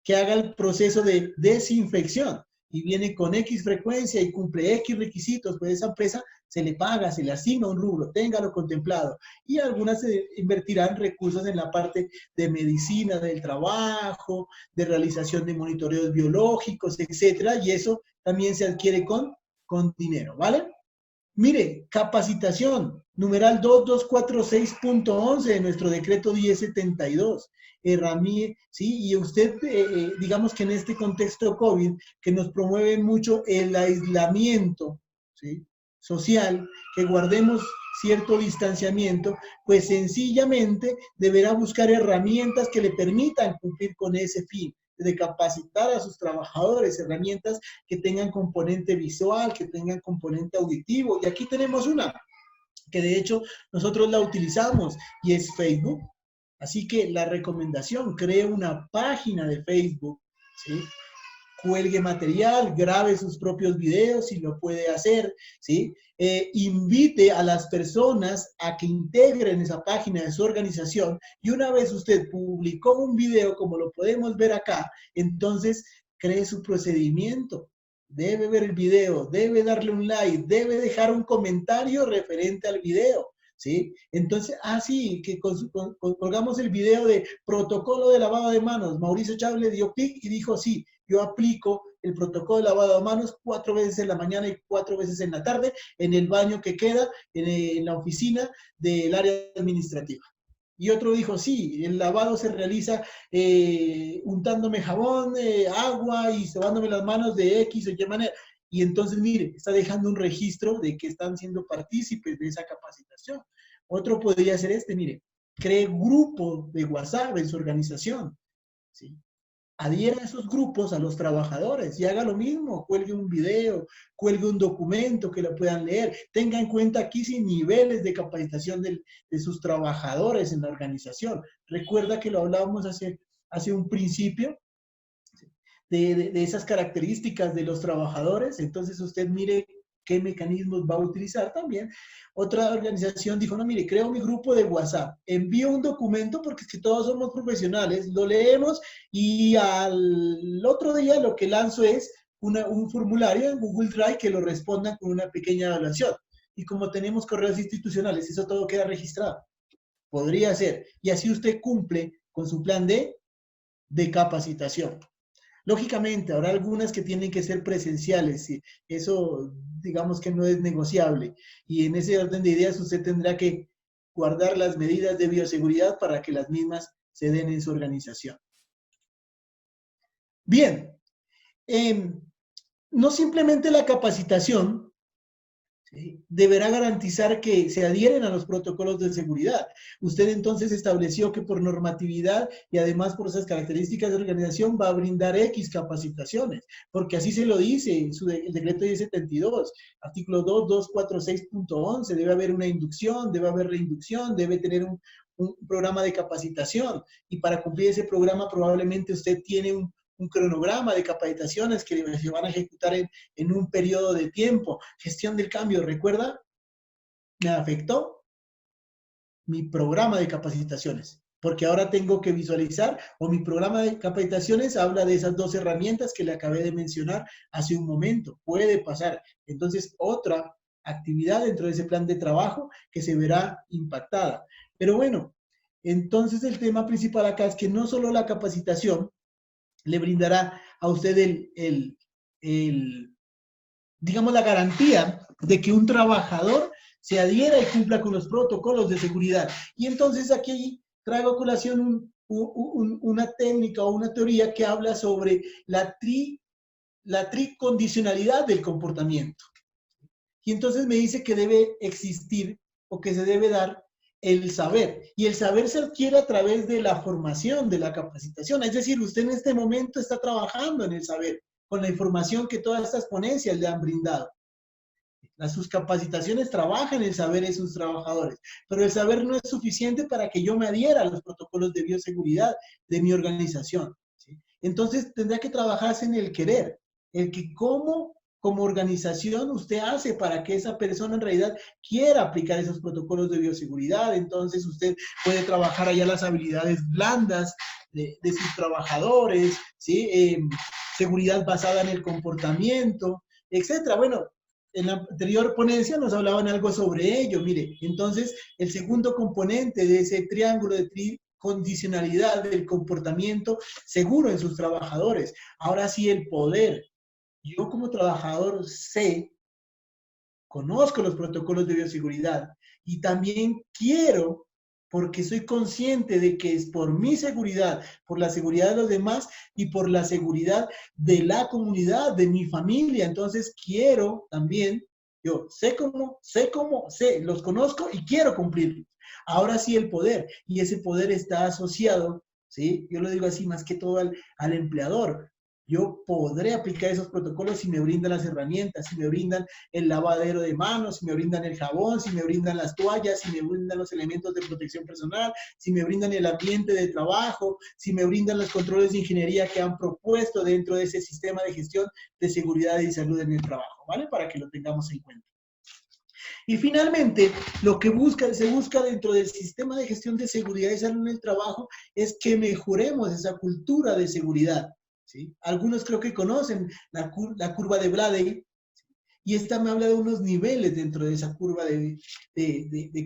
que haga el proceso de desinfección y viene con X frecuencia y cumple X requisitos, pues esa empresa se le paga, se le asigna un rubro, téngalo contemplado. Y algunas invertirán recursos en la parte de medicina del trabajo, de realización de monitoreos biológicos, etcétera, y eso también se adquiere con dinero, ¿vale? Mire, capacitación, numeral 2246.11 de nuestro decreto 1072. ¿Sí? Y usted, digamos que en este contexto COVID, que nos promueve mucho el aislamiento, ¿sí? Social, que guardemos cierto distanciamiento, pues sencillamente deberá buscar herramientas que le permitan cumplir con ese fin, de capacitar a sus trabajadores, herramientas que tengan componente visual, que tengan componente auditivo. Y aquí tenemos una, que de hecho nosotros la utilizamos, y es Facebook. Así que la recomendación, cree una página de Facebook, ¿sí? Cuelgue material, grabe sus propios videos si lo puede hacer, ¿sí? Invite a las personas a que integren esa página de su organización, y una vez usted publicó un video, como lo podemos ver acá, entonces cree su procedimiento. Debe ver el video, debe darle un like, debe dejar un comentario referente al video, ¿sí? Entonces, sí, que colgamos el video de protocolo de lavado de manos. Mauricio Chávez le dio clic y dijo, sí, yo aplico el protocolo de lavado de manos 4 veces en la mañana y 4 veces en la tarde en el baño que queda en la oficina del área administrativa. Y otro dijo, sí, el lavado se realiza untándome jabón, agua y lavándome las manos de X o Y manera. Y entonces, mire, está dejando un registro de que están siendo partícipes de esa capacitación. Otro podría ser mire, cree grupo de WhatsApp en su organización, ¿sí? Adhiera a esos grupos a los trabajadores y haga lo mismo, cuelgue un video, cuelgue un documento que lo puedan leer. Tenga en cuenta aquí sí niveles de capacitación de sus trabajadores en la organización. Recuerda que lo hablábamos hace un principio de esas características de los trabajadores. Entonces usted mire qué mecanismos va a utilizar también. Otra organización dijo, no, mire, creo mi grupo de WhatsApp, envío un documento porque es que todos somos profesionales, lo leemos y al otro día lo que lanzo es un formulario en Google Drive que lo respondan con una pequeña evaluación. Y como tenemos correos institucionales, eso todo queda registrado. Podría ser. Y así usted cumple con su plan de capacitación. Lógicamente, habrá algunas que tienen que ser presenciales, y eso digamos que no es negociable. Y en ese orden de ideas usted tendrá que guardar las medidas de bioseguridad para que las mismas se den en su organización. Bien, no simplemente la capacitación, ¿sí? Deberá garantizar que se adhieren a los protocolos de seguridad. Usted entonces estableció que por normatividad y además por esas características de organización va a brindar X capacitaciones, porque así se lo dice el decreto 1072, artículo 2246.11, debe haber una inducción, debe haber reinducción, debe tener un programa de capacitación, y para cumplir ese programa probablemente usted tiene un cronograma de capacitaciones que se van a ejecutar en un periodo de tiempo. Gestión del cambio, ¿recuerda? Me afectó mi programa de capacitaciones. porque ahora tengo que visualizar, o mi programa de capacitaciones habla de esas 2 herramientas que le acabé de mencionar hace un momento. Puede pasar. Entonces, otra actividad dentro de ese plan de trabajo que se verá impactada. Pero bueno, entonces el tema principal acá es que no solo la capacitación le brindará a usted digamos, la garantía de que un trabajador se adhiera y cumpla con los protocolos de seguridad. Y entonces aquí traigo a colación una técnica o una teoría que habla sobre la tricondicionalidad del comportamiento. Y entonces me dice que debe existir o que se debe dar el saber. Y el saber se adquiere a través de la formación, de la capacitación. Es decir, usted en este momento está trabajando en el saber, con la información que todas estas ponencias le han brindado. Sus capacitaciones trabajan el saber de sus trabajadores, pero el saber no es suficiente para que yo me adhiera a los protocolos de bioseguridad de mi organización, ¿sí? Entonces tendrá que trabajarse en el querer, el que como organización usted hace para que esa persona en realidad quiera aplicar esos protocolos de bioseguridad. Entonces usted puede trabajar allá las habilidades blandas de sus trabajadores, ¿sí? Seguridad basada en el comportamiento, etcétera. Bueno, en la anterior ponencia nos hablaban algo sobre ello. Mire, entonces el segundo componente de ese triángulo de tricondicionalidad del comportamiento seguro en sus trabajadores. Ahora sí, el poder. Yo como trabajador conozco los protocolos de bioseguridad y también quiero, porque soy consciente de que es por mi seguridad, por la seguridad de los demás y por la seguridad de la comunidad, de mi familia. Entonces quiero también, yo los conozco y quiero cumplirlos. Ahora sí el poder, y ese poder está asociado, ¿sí? Yo lo digo así más que todo al empleador. Yo podré aplicar esos protocolos si me brindan las herramientas, si me brindan el lavadero de manos, si me brindan el jabón, si me brindan las toallas, si me brindan los elementos de protección personal, si me brindan el ambiente de trabajo, si me brindan los controles de ingeniería que han propuesto dentro de ese sistema de gestión de seguridad y salud en el trabajo, ¿vale? Para que lo tengamos en cuenta. Y finalmente, lo que se busca dentro del sistema de gestión de seguridad y salud en el trabajo es que mejoremos esa cultura de seguridad, ¿sí? Algunos creo que conocen la curva de Bladey, y esta me habla de unos niveles dentro de esa curva de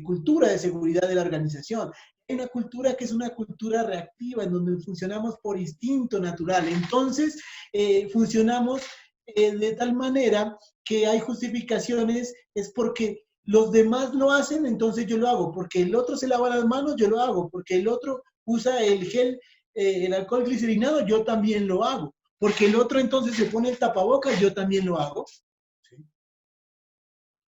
cultura de seguridad de la organización. Hay una cultura que es una cultura reactiva, en donde funcionamos por instinto natural. Entonces, funcionamos de tal manera que hay justificaciones, es porque los demás lo hacen, entonces yo lo hago. Porque el otro se lava las manos, yo lo hago. Porque el otro usa el gel, el alcohol glicerinado, yo también lo hago. Porque el otro entonces se pone el tapabocas, yo también lo hago.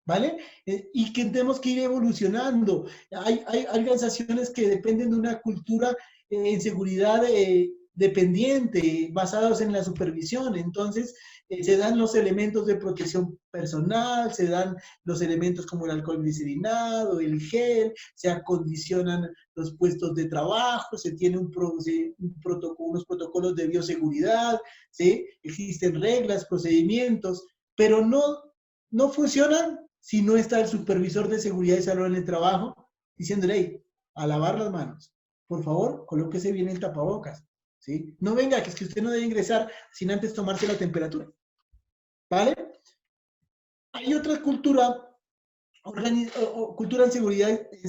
¿Vale? Y que tenemos que ir evolucionando. Hay organizaciones que dependen de una cultura en seguridad dependiente, basados en la supervisión. Entonces, se dan los elementos de protección personal, se dan los elementos como el alcohol glicerinado, el gel, se acondicionan los puestos de trabajo, se tiene unos protocolos de bioseguridad, ¿sí? Existen reglas, procedimientos, pero no funcionan si no está el supervisor de seguridad y salud en el trabajo diciéndole, hey, a lavar las manos. Por favor, colóquese bien el tapabocas, ¿sí? No venga, que es que usted no debe ingresar sin antes tomarse la temperatura, ¿vale? Hay otra cultura, cultura en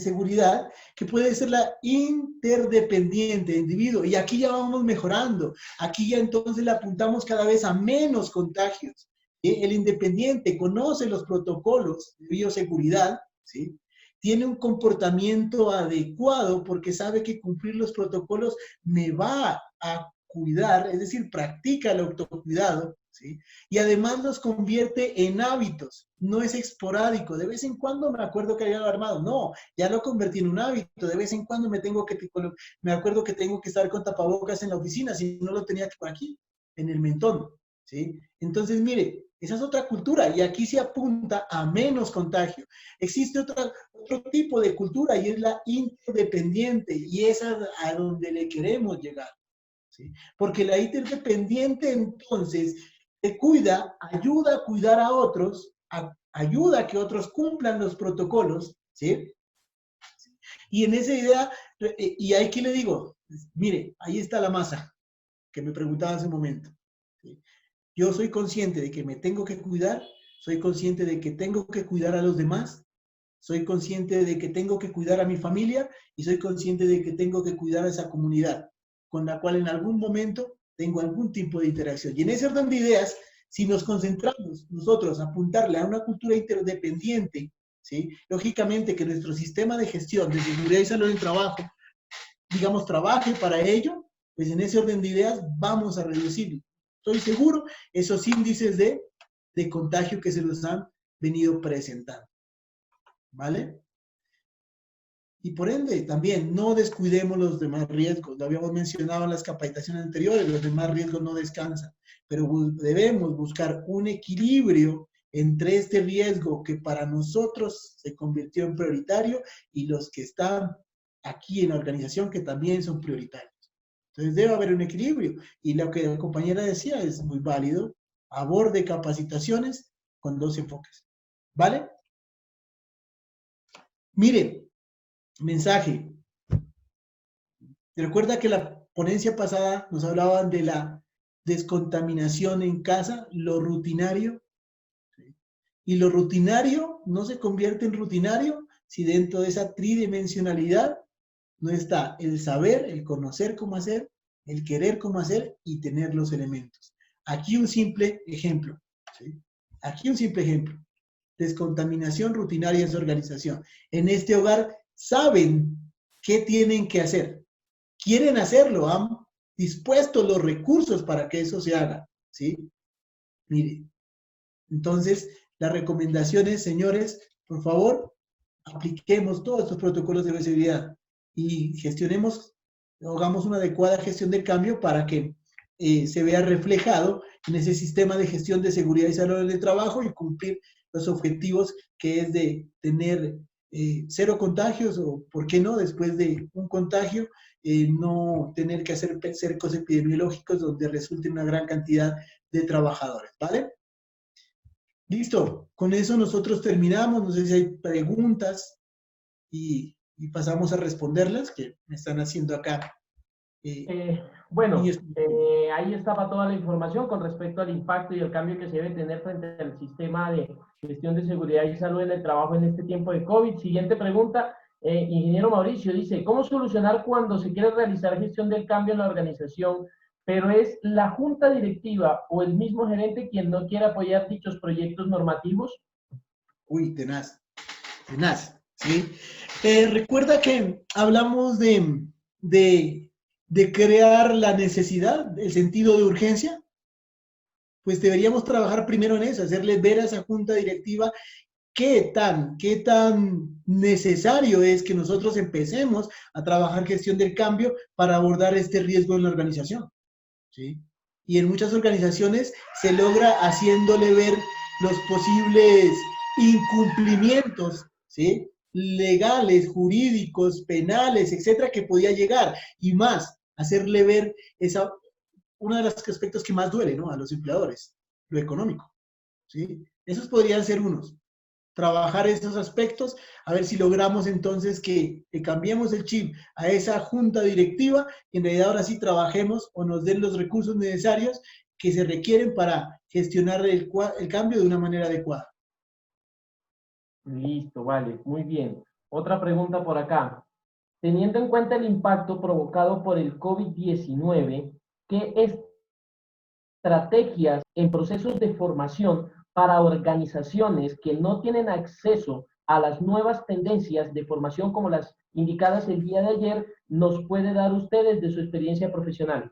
seguridad, que puede ser la interdependiente de individuo. Y aquí ya vamos mejorando. Aquí ya entonces le apuntamos cada vez a menos contagios. El independiente conoce los protocolos de bioseguridad, ¿sí? Tiene un comportamiento adecuado porque sabe que cumplir los protocolos me va a cuidar, es decir, practica el autocuidado, ¿sí? Y además los convierte en hábitos, no es esporádico. De vez en cuando me acuerdo que había armado, no, ya lo convertí en un hábito. De vez en cuando me acuerdo que tengo que estar con tapabocas en la oficina, si no lo tenía que por aquí, en el mentón, ¿sí? Entonces, mire, esa es otra cultura y aquí se apunta a menos contagio. Existe otro tipo de cultura y es la interdependiente y es a donde le queremos llegar, ¿sí? Porque la interdependiente entonces te cuida, ayuda a cuidar a otros, ayuda a que otros cumplan los protocolos, ¿sí? Y en esa idea, y ahí que le digo, mire, ahí está la masa que me preguntaba hace un momento. ¿Sí? Yo soy consciente de que me tengo que cuidar, soy consciente de que tengo que cuidar a los demás, soy consciente de que tengo que cuidar a mi familia y soy consciente de que tengo que cuidar a esa comunidad con la cual en algún momento tengo algún tipo de interacción. Y en ese orden de ideas, si nos concentramos nosotros a apuntarle a una cultura interdependiente, ¿sí? Lógicamente que nuestro sistema de gestión de seguridad y salud en el trabajo, digamos, trabaje para ello, pues en ese orden de ideas vamos a reducir, estoy seguro, esos índices de contagio que se nos han venido presentando. ¿Vale? Y por ende, también no descuidemos los demás riesgos. Lo habíamos mencionado en las capacitaciones anteriores, los demás riesgos no descansan. Pero debemos buscar un equilibrio entre este riesgo que para nosotros se convirtió en prioritario y los que están aquí en la organización que también son prioritarios. Entonces debe haber un equilibrio. Y lo que la compañera decía es muy válido. Aborde capacitaciones con dos enfoques. ¿Vale? Miren, mensaje. Recuerda que la ponencia pasada nos hablaban de la descontaminación en casa, lo rutinario. Y lo rutinario no se convierte en rutinario si dentro de esa tridimensionalidad no está el saber, el conocer cómo hacer, el querer cómo hacer y tener los elementos. Aquí un simple ejemplo. ¿Sí? Aquí un simple ejemplo. Descontaminación rutinaria en su organización. En este hogar saben qué tienen que hacer. Quieren hacerlo, han dispuesto los recursos para que eso se haga. ¿Sí? Mire, entonces, las recomendaciones, señores, por favor, apliquemos todos estos protocolos de bioseguridad y gestionemos, hagamos una adecuada gestión del cambio para que se vea reflejado en ese sistema de gestión de seguridad y salud en el trabajo y cumplir los objetivos que es de tener 0 contagios o, ¿por qué no?, después de un contagio, no tener que hacer cercos epidemiológicos donde resulte una gran cantidad de trabajadores, ¿vale? Listo, con eso nosotros terminamos, no sé si hay preguntas y pasamos a responderlas que me están haciendo acá. Bueno, ahí estaba toda la información con respecto al impacto y el cambio que se debe tener frente al sistema de gestión de seguridad y salud en el trabajo en este tiempo de COVID. Siguiente pregunta, ingeniero Mauricio, dice, ¿cómo solucionar cuando se quiere realizar gestión del cambio en la organización, pero es la junta directiva o el mismo gerente quien no quiere apoyar dichos proyectos normativos? Uy, tenaz, ¿sí? Recuerda que hablamos de crear la necesidad, el sentido de urgencia. Pues deberíamos trabajar primero en eso, hacerle ver a esa junta directiva qué tan necesario es que nosotros empecemos a trabajar gestión del cambio para abordar este riesgo en la organización. ¿Sí? Y en muchas organizaciones se logra haciéndole ver los posibles incumplimientos, ¿sí?, legales, jurídicos, penales, etcétera, que podía llegar, y más, hacerle ver uno de los aspectos que más duele, ¿no?, a los empleadores, lo económico, ¿sí? Esos podrían ser unos. Trabajar esos aspectos, a ver si logramos entonces que cambiemos el chip a esa junta directiva y en realidad ahora sí trabajemos o nos den los recursos necesarios que se requieren para gestionar el cambio de una manera adecuada. Listo, vale, muy bien. Otra pregunta por acá. Teniendo en cuenta el impacto provocado por el COVID-19, ¿qué estrategias en procesos de formación para organizaciones que no tienen acceso a las nuevas tendencias de formación como las indicadas el día de ayer, nos puede dar ustedes de su experiencia profesional?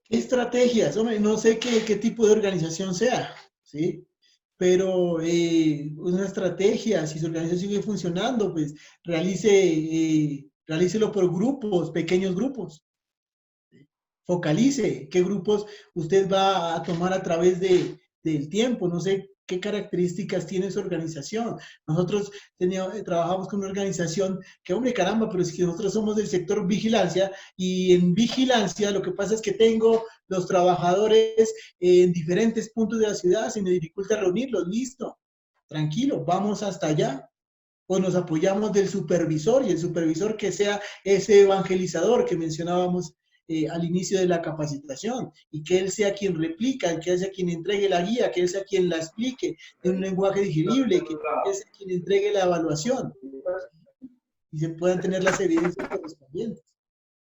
¿Qué estrategias? Hombre, no sé qué tipo de organización sea, ¿sí? Pero una estrategia, si su organización sigue funcionando, pues realícelo por grupos, pequeños grupos. Focalice qué grupos usted va a tomar a través del tiempo. No sé qué características tiene su organización. Nosotros trabajamos con una organización que, hombre, caramba, pero es que nosotros somos del sector vigilancia y en vigilancia lo que pasa es que tengo los trabajadores en diferentes puntos de la ciudad, se me dificulta reunirlos. Listo, tranquilo, vamos hasta allá. o nos apoyamos del supervisor, y el supervisor que sea ese evangelizador que mencionábamos al inicio de la capacitación, y que él sea quien replica, que él sea quien entregue la guía, que él sea quien la explique en un lenguaje digerible, que él sea quien entregue la evaluación, y se puedan tener las evidencias correspondientes.